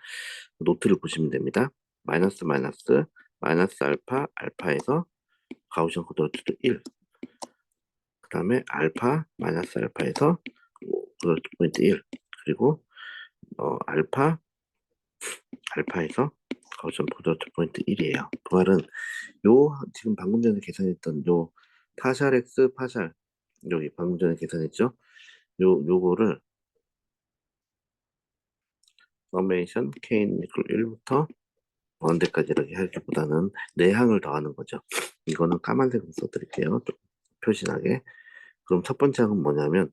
노트를 보시면 됩니다. 마이너스 마이너스 마이너스 알파 알파에서 가우시안 쿼드로츠도 1. 그 다음에 알파 마이너스 알파에서 쿼드로츠 포인트 1. 그리고 알파 알파에서 가우시안 쿼드로츠 포인트 1이에요. 그 말은 요 지금 방금 전에 계산했던 요 파샬 x 파샬 여기 방금 전에 계산했죠. 요거를 서메이션 k는 1부터 원대까지 이렇게 하기보다는 내항을 더하는 거죠. 이거는 까만색으로 써드릴게요. 좀 표시나게. 그럼 첫 번째 항은 뭐냐면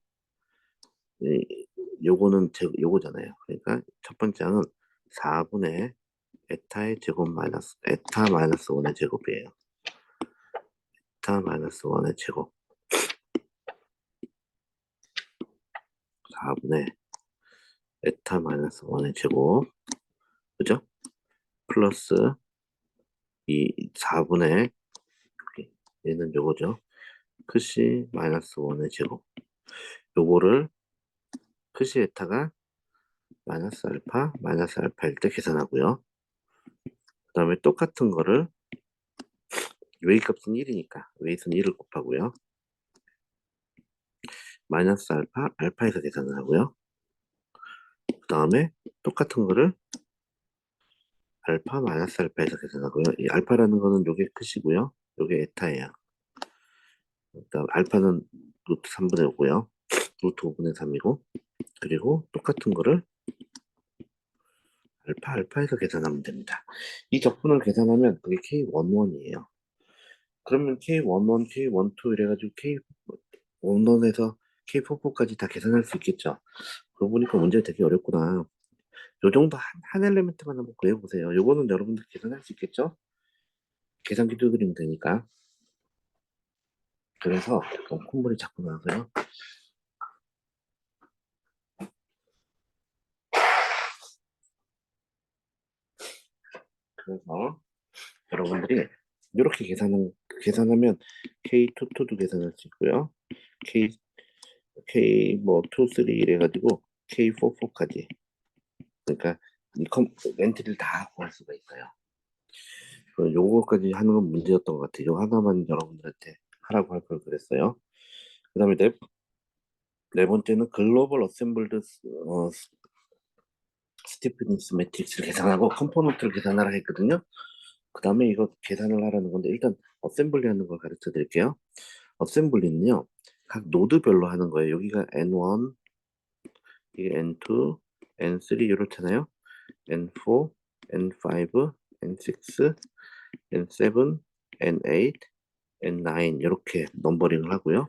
요거는 요거잖아요. 그러니까 첫 번째 항은 4분의 에타의 제곱 마이너스 에타 마이너스 1의 제곱이에요. 에타 마이너스 1의 제곱. 4분의 에타 마이너스 1의 제곱, 그죠? 플러스 이 4분의, 얘는 요거죠. 크시 마이너스 1의 제곱. 요거를 크시 에타가 마이너스 알파일 때 계산하고요. 그 다음에 똑같은 거를 웨이 값은 1이니까 웨이는 1을 곱하고요. 마이너스 알파에서 계산을 하고요. 그 다음에 똑같은 거를 마이너스 알파에서 계산하고요. 이 알파라는 거는 요게 크시고요. 요게 에타예요. 그다음 알파는 루트 3분의 5고요. 루트 5분의 3이고, 그리고 똑같은 거를 알파에서 계산하면 됩니다. 이 적분을 계산하면 그게 K11이에요. 그러면 K11, K12 이래가지고 K11에서 K44까지 다 계산할 수 있겠죠. 그러고 보니까 문제가 되게 어렵구나. 요 정도 한 엘리멘트만 한번 구해보세요. 요거는 여러분들 계산할 수 있겠죠? 계산기 두드리면 되니까. 그래서 콧물이 자꾸 나서요. 그래서 여러분들이 이렇게 계산하면 K22도 계산할 수 있고요. K, K 뭐 2, 3 이래가지고 K44까지. 그러니까 이 엔트리를 다 구할 수가 있어요. 요거까지 하는 건 문제였던 것 같아요. 요 하나만 여러분들한테 하라고 할 걸 그랬어요. 그 다음에 네 번째는 글로벌 어셈블드 스티프니스 매트릭스를 계산하고 컴포넌트를 계산하라 했거든요. 그 다음에 이거 계산을 하라는 건데 일단 어셈블리 하는 걸 가르쳐 드릴게요. 어셈블리는요. 각 노드별로 하는 거예요. 여기가 N1, 이게 N2, N3 이렇잖아요. N4, N5, N6, N7, N8, N9 이렇게 넘버링을 하고요.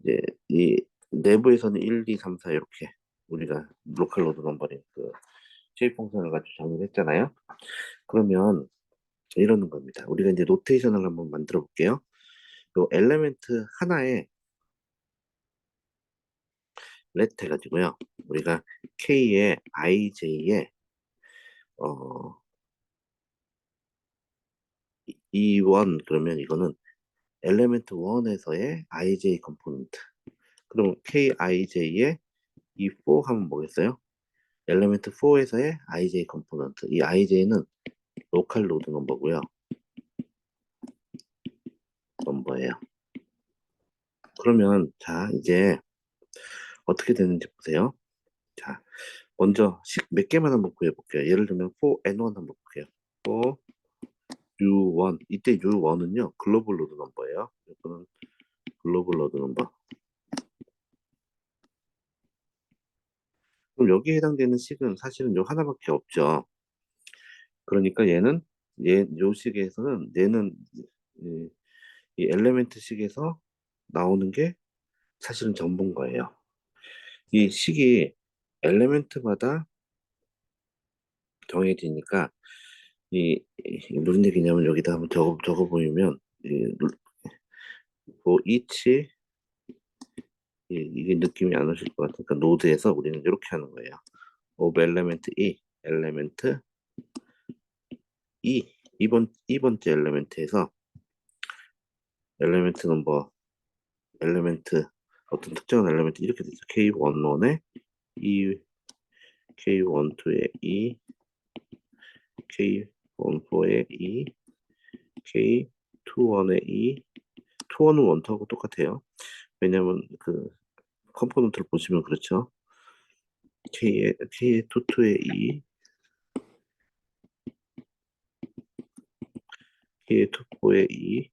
이제 이 내부에서는 1, 2, 3, 4 이렇게 우리가 로컬 노드 넘버링 그 쉐입 펑션을 가지고 정의했잖아요. 그러면 이러는 겁니다. 우리가 이제 노테이션을 한번 만들어 볼게요. 요 엘레멘트 하나에 렛 해가지고요. 우리가 K에 IJ에 어 E1 그러면 이거는 엘레멘트 1에서의 IJ 컴포넌트. 그럼 KIJ에 E4 하면 뭐겠어요? 엘레멘트 4에서의 IJ 컴포넌트. 이 IJ는 로컬 로드 넘버고요. 넘버예요. 그러면 자 이제 어떻게 되는지 보세요. 자 먼저 몇 개만 한번 구해볼게요. 예를 들면 4N1 한번 볼게요. 4U1 이때 U1은요 글로벌 로드 넘버예요. 이거는 글로벌 로드 넘버. 그럼 여기에 해당되는 식은 사실은 요 하나밖에 없죠. 그러니까 요 식에서는 얘는 이, 이 엘레멘트 식에서 나오는 게 사실은 전부인 거예요. 이 식이 엘레멘트마다 정해지니까 무슨 얘기냐면 여기다 한번 적어 보이면 뭐 each 이게 느낌이 안 오실 것 같으니까 노드에서 우리는 이렇게 하는 거예요. of element 엘레멘트 이번째 엘레멘트에서 엘레멘트 넘버 엘레멘트 어떤 특정한 엘레멘트 이렇게 되죠. K11에 E, K12에 E, K14에 E, K21에 E, 2는 원터하고 똑같아요. 왜냐면 그 컴포넌트를 보시면 그렇죠. K22에 E, K24에 E,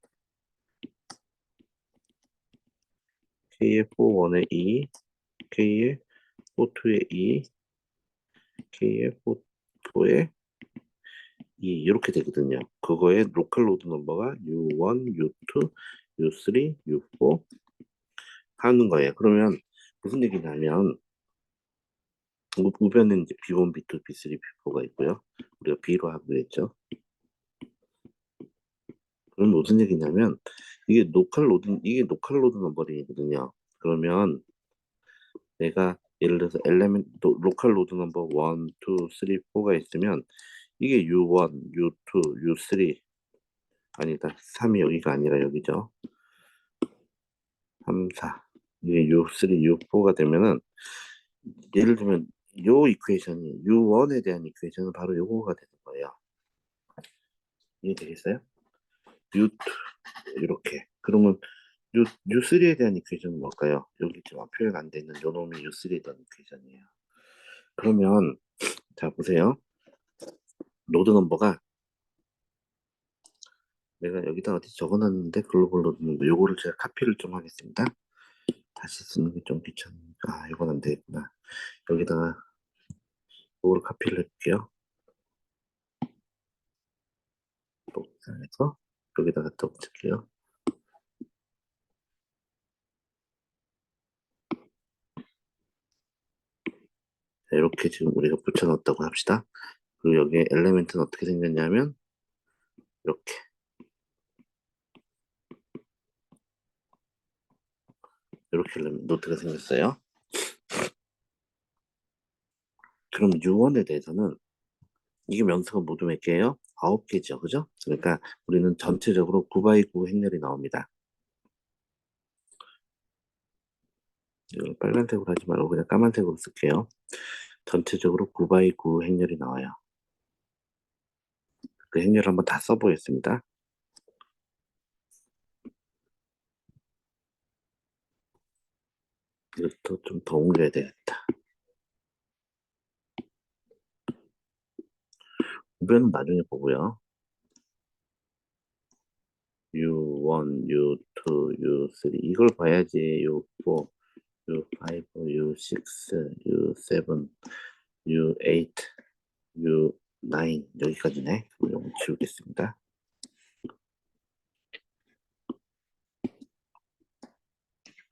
K41에 E, K42에 E, K44에 E 이렇게 되거든요. 그거의 로컬 로드 넘버가 U1, U2, U3, U4 하는 거예요. 그러면 무슨 얘기냐면 우변은 이제 B1, B2, B3, B4가 있고요. 우리가 B로 하기로 했죠. 그럼 무슨 얘기냐면 이게 로컬 로드 넘버링이거든요. 그러면 내가 예를 들어서 엘레멘트 로컬 로드 넘버 1, 2, 3, 4가 있으면 이게 U1, U2, U3 아니다. 3이 여기가 아니라 여기죠. 3, 4 이게 U3, U4가 되면은 예를 들면 요 이퀘이션이 U1에 대한 이퀘이션은 바로 요거가 되는 거예요. 이해되겠어요? U2 이렇게. 그러면 U3에 대한 이퀘이션은 뭘까요? 여기 지금 표현 안 돼 있는 요 놈이 U3에 대한 이퀘이션이에요. 그러면 자 보세요. 노드 넘버가 내가 여기다 어디 적어놨는데 글로벌 노드 넘버 요거를 제가 카피를 좀 하겠습니다. 다시 쓰는 게 좀 귀찮으니까 이건 안 되겠구나. 여기다가 요거를 카피를 해볼게요. 복사해서 여기다 갖다 붙일게요. 자, 이렇게 지금 우리가 붙여놨다고 합시다. 그리고 여기에 엘리멘트는 어떻게 생겼냐면 이렇게 이렇게 노트가 생겼어요. 그럼 U1에 대해서는 이게 명수가 모두 몇 개예요? 9개죠. 그죠? 그러니까 우리는 전체적으로 9x9 행렬이 나옵니다. 이걸 빨간색으로 하지 말고 그냥 까만색으로 쓸게요. 전체적으로 9x9 행렬이 나와요. 그 행렬 한번 다 써보겠습니다. 이것도 좀 더 옮겨야 되겠다. 우변은 나중에 보고요. U1, U2, U3 이걸 봐야지 U4, U5, U6, U7, U8, U9 여기까지네. 그럼 이거 지우겠습니다.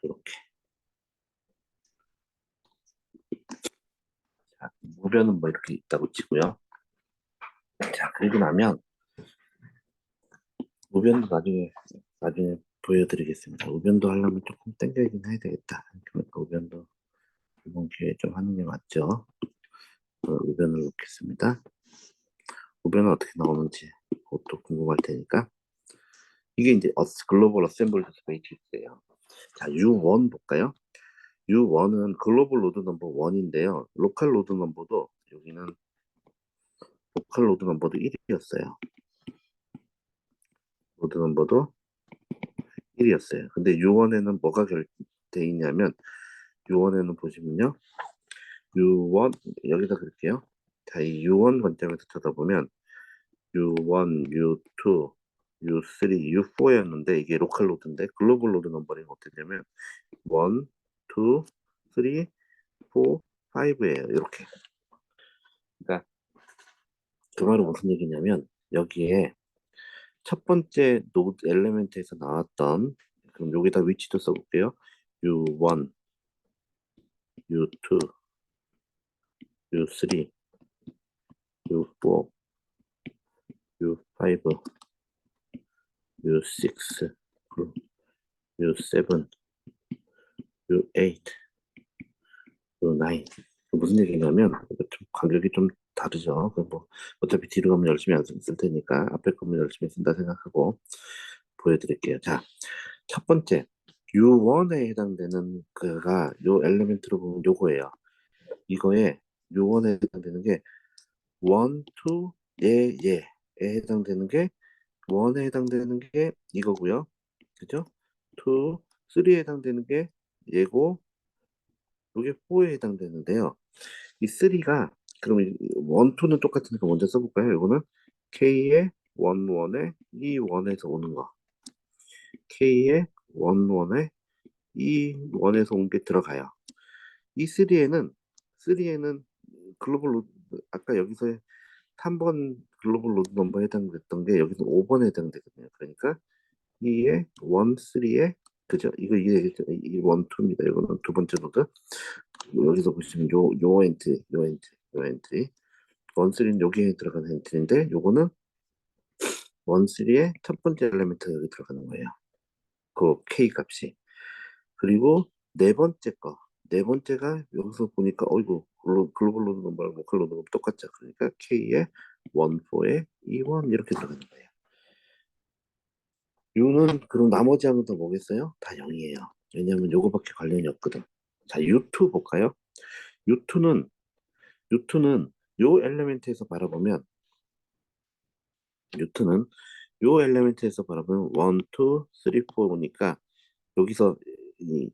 이렇게. 자, 우변은 뭐 이렇게 있다고 치고요. 자, 그리고 나면 우변도 나중에 보여드리겠습니다. 우변도 하려면 조금 당겨야긴 해야 되겠다. 그러니까 우변도 이번 기회에 좀 하는 게 맞죠. 우변을 넣겠습니다. 우변은 어떻게 나오는지 그것도 궁금할 테니까. 이게 이제 글로벌 어셈블드 매트릭스예요. 자, U1 볼까요? U1은 글로벌 로드 넘버 1인데요. 로컬 로드 넘버도 여기는 로컬 로드 넘버도 1이었어요. 로드 넘버도 1이었어요. 근데 U1에는 뭐가 돼 있냐면 U1에는 보시면요. U1 여기다 그럴게요. 자, 이 U1 관점에서 쳐다보면 U1, U2, U3, U4였는데 이게 로컬 로드인데 글로벌 로드 넘버링 어떻게 되냐면 1, 2, 3, 4, 5예요. 이렇게. 그러니까 그 말은 무슨 얘기냐면 여기에 첫 번째 노드 엘리멘트에서 나왔던 그럼 여기다 위치도 써볼게요. U1, U2, U3, U4, U5, U6, U7, U8, U9. 무슨 얘기냐면 좀 가격이 좀 다르죠. 뭐 어차피 뒤로 가면 열심히 안 쓸 테니까 앞에 거면 열심히 쓴다 생각하고 보여드릴게요. 자, 첫 번째 U1에 해당되는 그가 요 엘리멘트로 보면 요거예요. 이거에 U1에 해당되는 게 1, 2, 얘에 해당되는 게 1에 해당되는 게 이거고요. 그죠? 2, 3에 해당되는 게 얘고 이게 4에 해당되는데요. 이 3가 그럼 1, 2는 똑같으니까 먼저 써볼까요? 이거는 K의 1, 1에 E 1에서 오는 거. K의 1, 1에 E 1에서 온 게 들어가요. 이 3에는 글로벌 로드 아까 여기서 3번 글로벌 로드 넘버에 해당됐던 게 여기서 5번에 해당되거든요. 그러니까 이에 1, 3에 그죠? 이게 1, 2입니다. 이거는 두 번째 노드. 여기서 보시면 요 엔트리. 1, 3는 여기에 들어가는 엔트리인데 요거는 1, 3의 첫 번째 엘리멘트 여기 들어가는 거예요. 그 K 값이. 그리고 네 번째 거. 네 번째가 여기서 보니까 어이구 글로벌 로드 넘버랑 로컬 로드 넘버 똑같죠. 그러니까 K에 1, 4에 2, 1 이렇게 들어가는 거예요. U는 그럼 나머지 하면 더 뭐겠어요? 다 0이에요. 왜냐면 요거밖에 관련이 없거든. 자, U2 볼까요? U2는 U2는 요 엘리멘트에서 바라보면 U2는 요 엘리멘트에서 바라보면 1, 2, 3, 4니까 여기서 이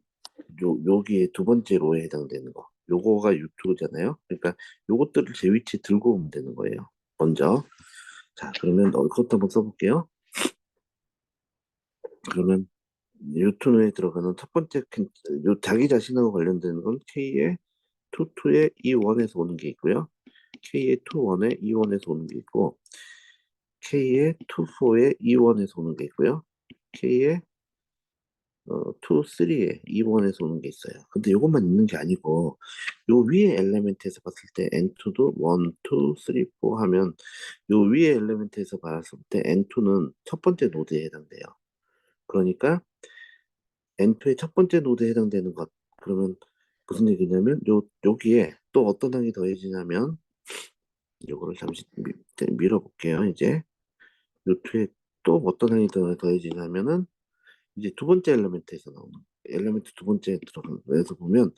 여기에 두 번째 로에 해당되는 거. 요거가 U2잖아요. 그러니까 요것들을 제 위치에 들고 오면 되는 거예요. 먼저. 자, 그러면 그것도 한번 써볼게요. 그러면 U2에 들어가는 첫 번째 자기 자신하고 관련되는 건 K의 2에 E1에서 오는 게 있고요. K의 2, 1에 E1에서 오는 게 있고 K의 2, 4에 E1에서 오는 게 있고요. K의 2, 3에 E1에서 오는 게 있어요. 근데 이것만 있는 게 아니고 요 위에 엘리멘트에서 봤을 때 N2도 1, 2, 3, 4 하면 요 위에 엘리멘트에서 봤을 때 N2는 첫 번째 노드에 해당돼요. 그러니까 N2의 첫 번째 노드에 해당되는 것. 그러면 무슨 얘기냐면 여기에 또 어떤 항이 더해지냐면 요거를 잠시 밀어볼게요. 이제 요트에 또 어떤 항이 더해지냐면은 이제 두 번째 엘리멘트에서 나오는 엘리멘트 두 번째 들어가서 보면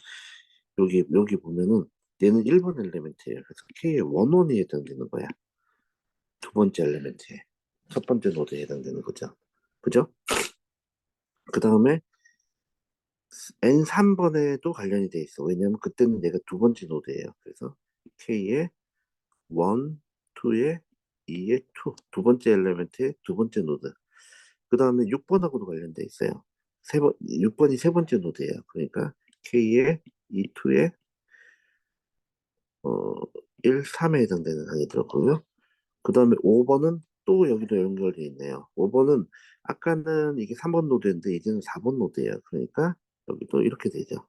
여기 보면은 얘는 1번 엘리멘트예요. 그래서 K의 원원이 해당되는 거야. 두 번째 엘리멘트에 첫 번째 노드에 해당되는 거죠. 그죠? 그 다음에 N3번에도 관련이 돼 있어. 왜냐면 그때는 얘가 두 번째 노드예요. 그래서 K의 1, 2에 2의 2, 두 번째 엘리멘트의 두 번째 노드. 그 다음에 6번하고도 관련돼 있어요. 6번이 세 번째 노드예요. 그러니까 K의 2, 2에 1, 3에 해당되는 항이 들었고요. 그 다음에 5번은 또 여기도 연결되어 있네요. 5번은 아까는 이게 3번 노드였는데 이제는 4번 노드예요. 그러니까 여기도 이렇게 되죠.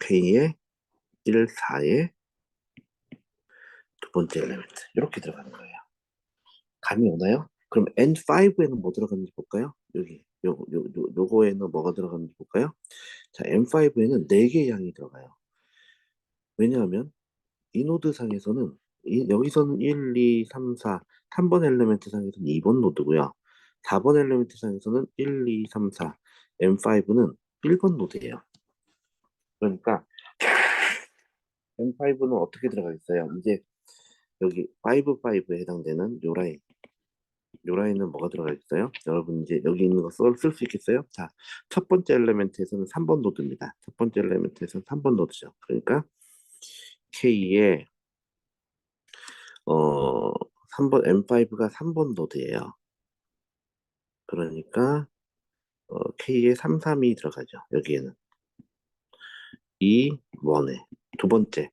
K의 1, 4의 두 번째 엘리멘트 이렇게 들어가는 거예요. 감이 오나요? 그럼 N5에는 뭐 들어가는지 볼까요? 여기 요거에는 뭐가 들어가는지 볼까요? 자, M5에는 4개의 양이 들어가요. 왜냐하면 이 노드 상에서는 여기서는 1, 2, 3, 4 3번 엘리멘트 상에서는 2번 노드고요. 4번 엘리멘트 상에서는 1, 2, 3, 4 M5는 1번 노드예요. 그러니까 M5는 어떻게 들어가겠어요? 이제 여기 5, 5에 해당되는 요 라인은 뭐가 들어가 있어요? 여러분 이제 여기 있는 거 쓸 수 있겠어요? 자, 첫 번째 엘리멘트에서는 3번 노드입니다. 첫 번째 엘리멘트에서는 3번 노드죠. 그러니까 K의 3번 M5가 3번 노드예요. 그러니까 K에 3, 3이 들어가죠. 여기에는 2, 1에 두 번째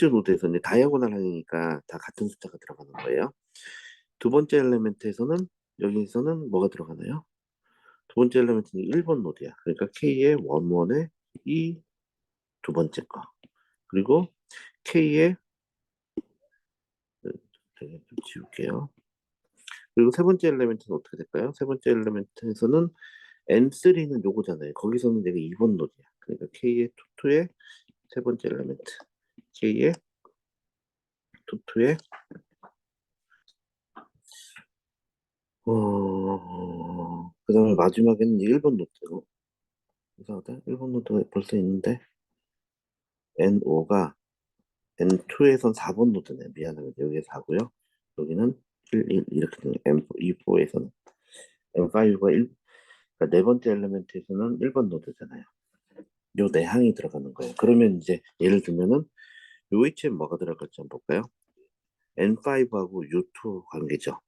노드에서 이제 다이아고날 항이니까 다 같은 숫자가 들어가는 거예요. 두 번째 엘리멘트에서는 여기서는 뭐가 들어가나요? 두 번째 엘리멘트는 1번 노드야. 그러니까 K의 1, 1에 이 두 번째 거. 그리고 K의 좀 지울게요. 그리고 세 번째 엘리멘트는 어떻게 될까요? 세 번째 엘리멘트에서는 N3는 요거잖아요. 거기서는 내가 2번 노드야. 그러니까 K의 투투의 세 번째 엘리멘트. K의 투투의 그 다음에 마지막에는 1번 노트고 이상하다. 1번 노트가 벌써 있는데 N5가 N2에선 4번 노트네. 미안합니다. 여기에 4고요. 여기는 1, 1 이렇게 되는 M4에서는 M5가 그러니까 네 번째 엘리멘트에서는 1번 노드잖아요. 요 내항이 들어가는 거예요. 그러면 이제 예를 들면은 요 위치에 뭐가 들어갈지 한번 볼까요? N5하고 U2 관계죠.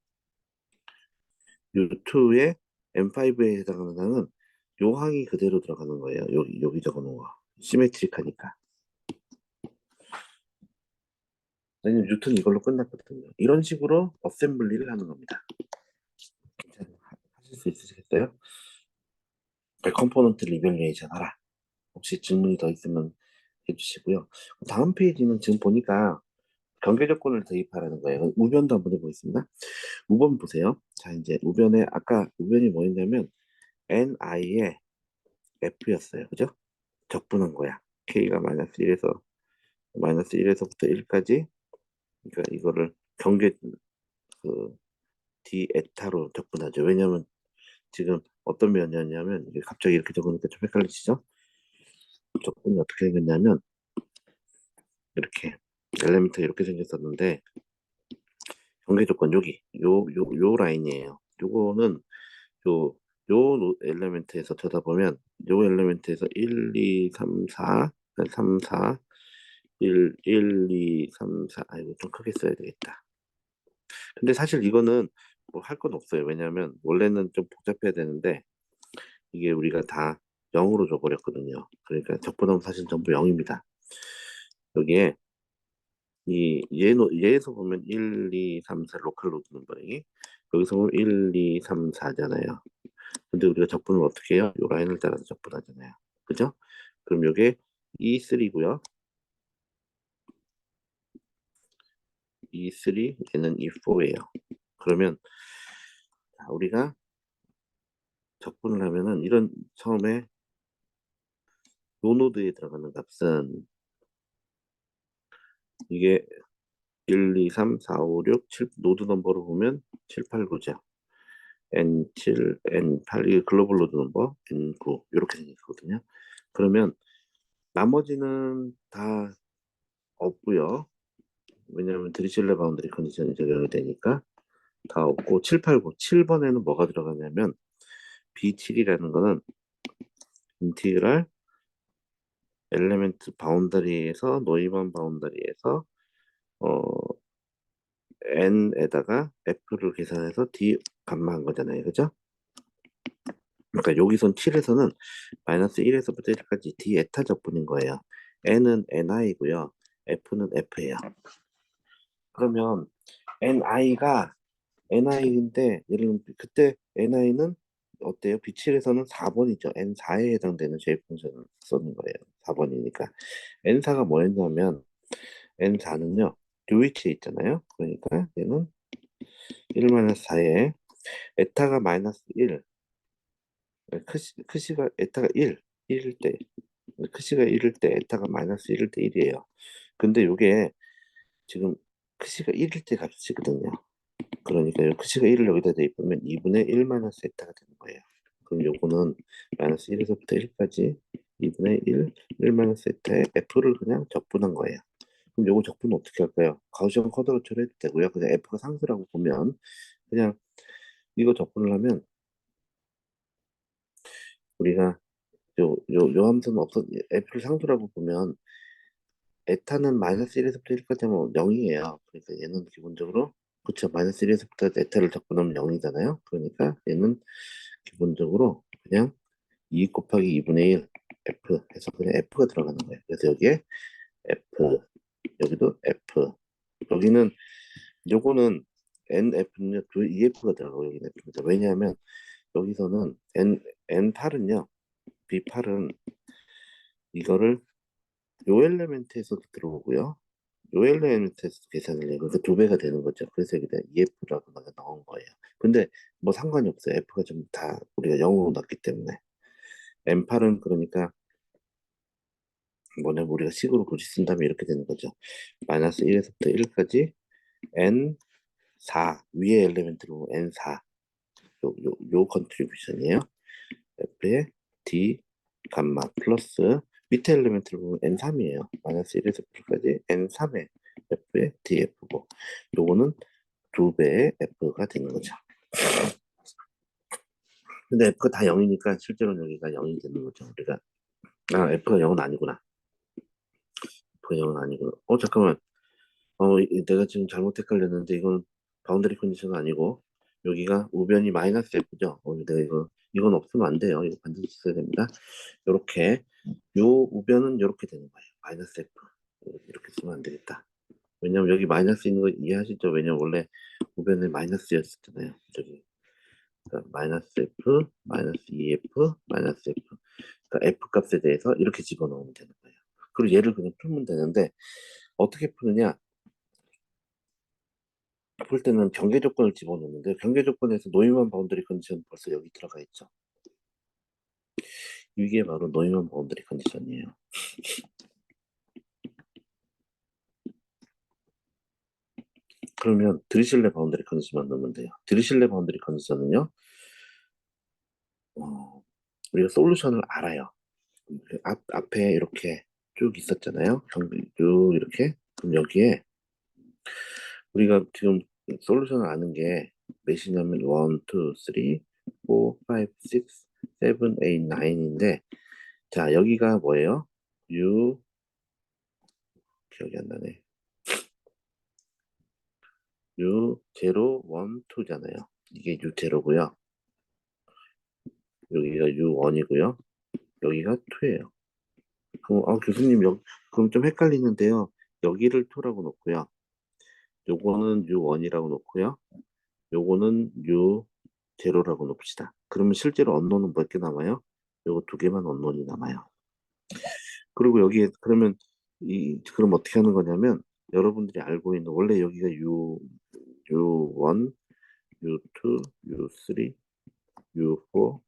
U2에 M5에 해당하는 항은 요 항이 그대로 들어가는 거예요. 여기 적어놓은 거. 시메트릭하니까. 왜냐면 U2는 이걸로 끝났거든요. 이런 식으로 어셈블리를 하는 겁니다. 하실 수 있으시겠어요? 컴포넌트 리밸리에이션 하라. 혹시 질문이 더 있으면 해주시고요. 다음 페이지는 지금 보니까 경계 조건을 대입하라는 거예요. 우변도 한번 해보겠습니다. 우변 보세요. 자, 이제 우변에 아까 우변이 뭐였냐면 ni의 f였어요. 그죠? 적분한 거야. k가 마이너스 1에서부터 1까지. 그러니까 이거를 경계 그 d 에타로 적분하죠. 왜냐면 지금 어떤 면이었냐면 이게 갑자기 이렇게 적으니까 좀 헷갈리시죠? 적분이 어떻게 생겼냐면 이렇게 엘리멘트 이렇게 생겼었는데 경계 조건 여기 요 라인이에요. 요거는 요, 엘리멘트에서 쳐다보면 요 엘리멘트에서 1, 2, 3, 4, 3, 4, 1, 2, 3, 4 이거 좀 크게 써야 되겠다. 근데 사실 이거는 뭐 할 건 없어요. 왜냐하면 원래는 좀 복잡해야 되는데 이게 우리가 다 0으로 줘버렸거든요. 그러니까 적분하면 사실 전부 0입니다. 여기에 얘에서 보면 1, 2, 3, 4 로컬 로드 넘버링이 여기서 보면 1, 2, 3, 4잖아요. 근데 우리가 적분을 어떻게 해요? 이 라인을 따라서 적분하잖아요. 그죠? 그럼 요게 E3고요. E3 얘는 E4예요. 그러면 우리가 적분을 하면은 이런 처음에 요 노드에 들어가는 값은 이게 1, 2, 3, 4, 5, 6, 7 노드 넘버로 보면 7, 8, 9죠. N7, N8 이게 글로벌 노드 넘버 N9 이렇게 생겼거든요. 그러면 나머지는 다 없고요. 왜냐하면 드리즐레 바운드리 컨디션이 적용이 되니까 다 없고 7, 8, 9, 7번에는 뭐가 들어가냐면 B7이라는 거는 인티그랄 엘레멘트 바운더리에서 노이번 바운더리에서 어 n에다가 f를 계산해서 d 값만 한 거잖아요. 그죠? 그러니까 여기선 7에서는 마이너스 1에서부터 1까지 d 에타 적분인 거예요. n은 ni고요. f는 f예요. 그러면 ni가 ni인데 예를 들면 그때 ni는 어때요? B7에서는 4번이죠. N4에 해당되는 제곱 function 쓰는 거예요. 4번이니까. N4가 뭐였냐면 N4는요. 요 위치에 있잖아요. 그러니까 얘는 1-4에 에타가 마이너스 1, 크시가 에타가 1일 때, 크시가 1일 때 에타가 마이너스 1일 때 1이에요. 근데 요게 지금 크시가 1일 때 값이거든요. 그러니까 요 크시가 1을 여기다 대입하면 2분의 1 마이너스 에타가 되는 거예요. 그럼 요거는 마이너스 1에서부터 1까지 2분의 1 마이너스 에타에 f를 그냥 적분한 거예요. 그럼 요거 적분 어떻게 할까요? 가우시안 쿼드로처럼 해도 되고요. 그냥 f가 상수라고 보면 그냥 이거 적분을 하면 우리가 요 함수는 없어 f를 상수라고 보면 에타는 마이너스 1에서부터 1까지 하면 0이에요. 그러니까 얘는 기본적으로 그쵸 마이너스 1에서부터 에타를 적분하면 0이잖아요. 그러니까 얘는 기본적으로 그냥 2 곱하기 2분의 1 f 해서 그냥 f가 들어가는 거예요. 그래서 여기에 f 여기도 f 여기는 요거는 NF는요, 그 EF가 들어가고 여기는 F입니다. 왜냐하면 여기서는 N8은요, B8은 이거를 요 엘리멘트에서도 들어오고요. 요 엘리멘트에서 계산을 해요. 그러니까 두 배가 되는 거죠. 그래서 여기다 EF라고 넣은 거예요. 근데 뭐 상관이 없어요. F가 좀 다 우리가 0으로 넣었기 때문에. N8은 그러니까 뭐냐 우리가 식으로 굳이 쓴다면 이렇게 되는 거죠. 마이너스 1에서부터 1까지 N4 위에 엘리멘트로 N4 요 컨트리뷰션이에요. F의 D 감마 플러스 밑에 엘리멘트를 보면 N3이에요. 마이너스 1에서 9까지 N3의 F의 DF고 요거는 두 배의 F가 되는 거죠. 근데 F가 다 0이니까 실제로는 여기가 0이 되는 거죠. 우리가 F가 0은 아니구나. F가 0은 아니고 잠깐만 내가 지금 잘못 헷갈렸는데 이건 바운더리 컨디션 아니고 여기가 우변이 마이너스 F죠. 내가 이건 없으면 안 돼요. 이거 반드시 있어야 됩니다. 요렇게 요 우변은 이렇게 되는 거예요. 마이너스 F 이렇게 쓰면 안 되겠다. 왜냐면 여기 마이너스 있는 거 이해하시죠? 왜냐면 원래 우변에 마이너스였었잖아요. 저기 그러니까 마이너스 F, 마이너스 2F, 마이너스 F. 그러니까 F 값에 대해서 이렇게 집어넣으면 되는 거예요. 그리고 얘를 그냥 풀면 되는데 어떻게 푸느냐? 볼 때는 경계 조건을 집어넣는데 경계 조건에서 노이만 바운더리 컨디션 벌써 여기 들어가 있죠. 이게 바로 노이만 바운더리 컨디션이에요. 그러면 드리슐레 바운더리 컨디션만 넣으면 돼요. 드리슐레 바운더리 컨디션은요, 우리가 솔루션을 알아요. 앞에 이렇게 쭉 있었잖아요. 쭉 이렇게. 그럼 여기에 우리가 지금 솔루션을 아는 게 몇이냐면 1, 2, 3, 4, 5, 6, 7, 8, 9인데 자 여기가 뭐예요? U 기억이 안 나네. U 0, 1, 2잖아요. 이게 U 0고요. 여기가 U 1이고요. 여기가 2예요. 그럼 교수님 그럼 좀 헷갈리는데요. 여기를 2라고 놓고요. 요거는 U1이라고 놓고요. 요거는 U0라고 놓읍시다. 그러면 실제로 언노는 몇 개 남아요? 요거 두 개만 언노이 남아요. 그리고 여기에 그러면 그럼 어떻게 하는 거냐면 여러분들이 알고 있는 원래 여기가 U1, U2, U3, U4,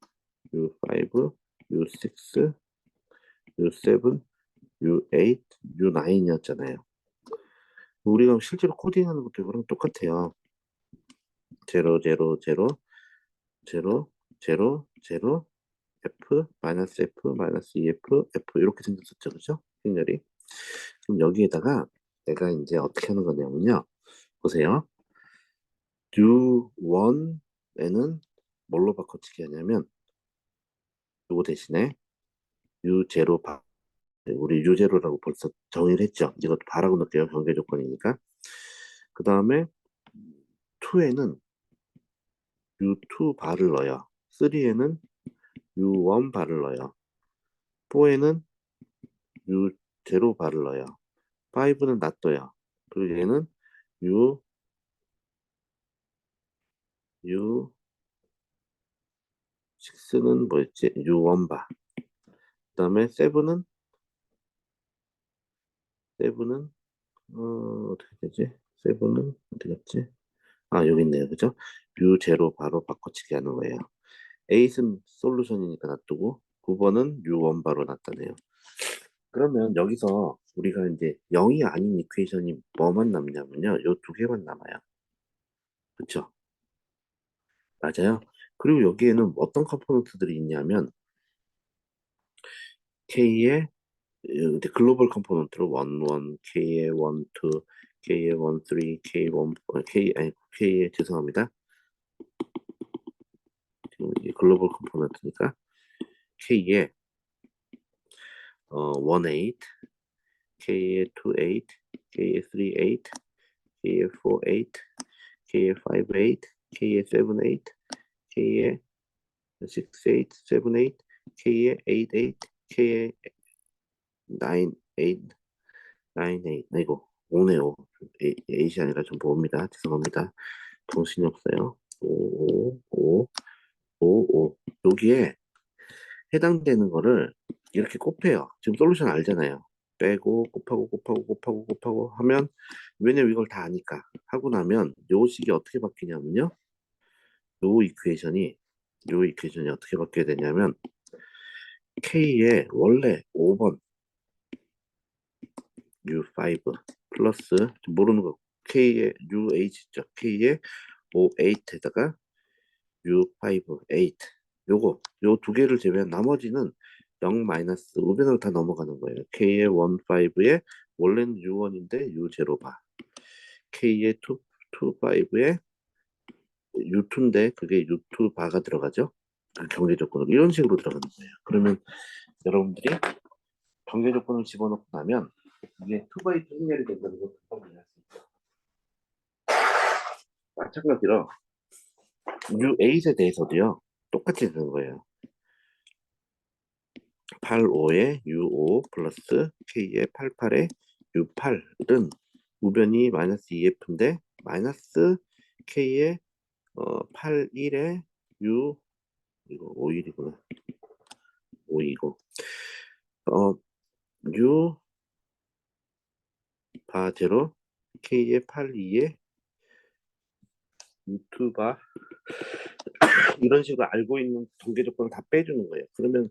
U5, U6, U7, U8, U9이었잖아요. 우리가 실제로 코딩하는 것도 이거랑 똑같아요. 0, 0, 0, 0, 0, 0, F, 마이너스 F, 마이너스 EF, F 이렇게 생겼었죠. 그죠? 행렬이. 그럼 여기에다가 내가 이제 어떻게 하는 거냐면요. 보세요. U1에는 뭘로 바꿔치기 하냐면 요거 대신에 U0 우리 U0라고 벌써 정의를 했죠. 이것도 바라고 넣을게요. 경계 조건이니까. 그 다음에 2에는 U2 바를 넣어요. 3에는 U1 바를 넣어요. 4에는 U0 바를 넣어요. 5는 놔둬요. 그리고 얘는 U, U6는 뭐였지? U1 바. 그 다음에 7은 어떻게 되지? 7은 어디 갔지? 여기 있네요. 그죠? U0 바로 바꿔치기 하는 거예요. 8은 솔루션이니까 놔두고 9번은 U1 바로 놨다네요. 그러면 여기서 우리가 이제 0이 아닌 이퀘이션이 뭐만 남냐면요. 요 두 개만 남아요. 그쵸? 맞아요. 그리고 여기에는 어떤 컴포넌트들이 있냐면 K의 이제 글로벌 컴포넌트로 1, 1, K의 1, 2, K의 1, 3, K 1, K 아니 K의 죄송합니다. 지금 이게 글로벌 컴포넌트니까 K의 1, 8, K의 2, 8, K의 3, 8, K의 4, 8, K의 5, 8, K의 7, 8, K의 6, 8, 7, 8, K의 8, 8, K의 9, 8, 9, 8. 아이고, 오네요. 8이 아니라 좀 봅니다. 죄송합니다. 정신이 없어요. 5, 5, 5, 5. 여기에 해당되는 거를 이렇게 곱해요. 지금 솔루션 알잖아요. 빼고 곱하고 곱하고 곱하고 곱하고 하면 왜냐면 이걸 다 아니까 하고 나면 요 식이 어떻게 바뀌냐면요. 요 이퀘이션이 요 이퀘이션이 어떻게 바뀌게 되냐면 K의 원래 5번 U5 플러스 모르는 거 K의 UH죠. K의 5, 8에다가 U5, 8 요거 요 두 개를 제외한 나머지는 0 마이너스 우변으로 다 넘어가는 거예요. K의 1, 5에 원래는 U1인데 U0 바 K의 2, 5에 U2인데 그게 U2 바가 들어가죠. 그 경계 조건으로 이런 식으로 들어가는 거예요. 그러면 여러분들이 경계 조건을 집어넣고 나면 이게 2x2 행렬이 된다는 걸 금방 이해할 수 있죠. 마찬가지로 U8에 대해서도요. 똑같이 되는 거예요. 85에 U5 플러스 K의 88에 U8은 우변이 마이너스 2F인데 마이너스 K의 81에 U 이거 51이구나. 5이고 U 바 제로 K의 82에 유튜브가 이런 식으로 알고 있는 통계 조건을 다 빼주는 거예요. 그러면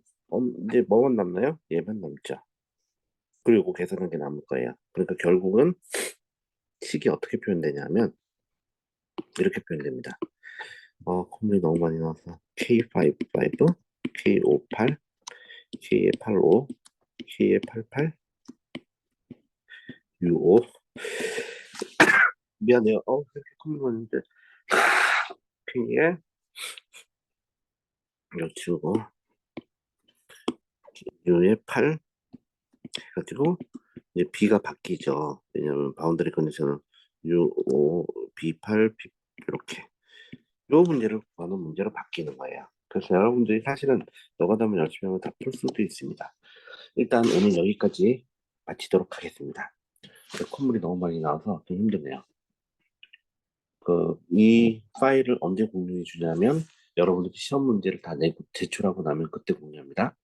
이제 뭐만 남나요? 얘만 남죠. 그리고 계산한 게 남을 거예요. 그러니까 결국은 식이 어떻게 표현되냐면 이렇게 표현됩니다. 콧물이 너무 많이 나와서 K55, K58, K85, K88, U5. 미안해요. 이렇게 콧물 나는데 K에 여치우고 U에 8 해가지고 이제 B가 바뀌죠. 왜냐면 바운더리 컨디션은 U5, B8, B 이렇게 요 문제를 구하는 문제로 바뀌는 거예요. 그래서 여러분들이 사실은 노가다만 열심히 하면 다 풀 수도 있습니다. 일단 오늘 여기까지 마치도록 하겠습니다. 콧물이 너무 많이 나와서 좀 힘드네요. 이 파일을 언제 공유해 주냐면 여러분들이 시험 문제를 다 내고 제출하고 나면 그때 공유합니다.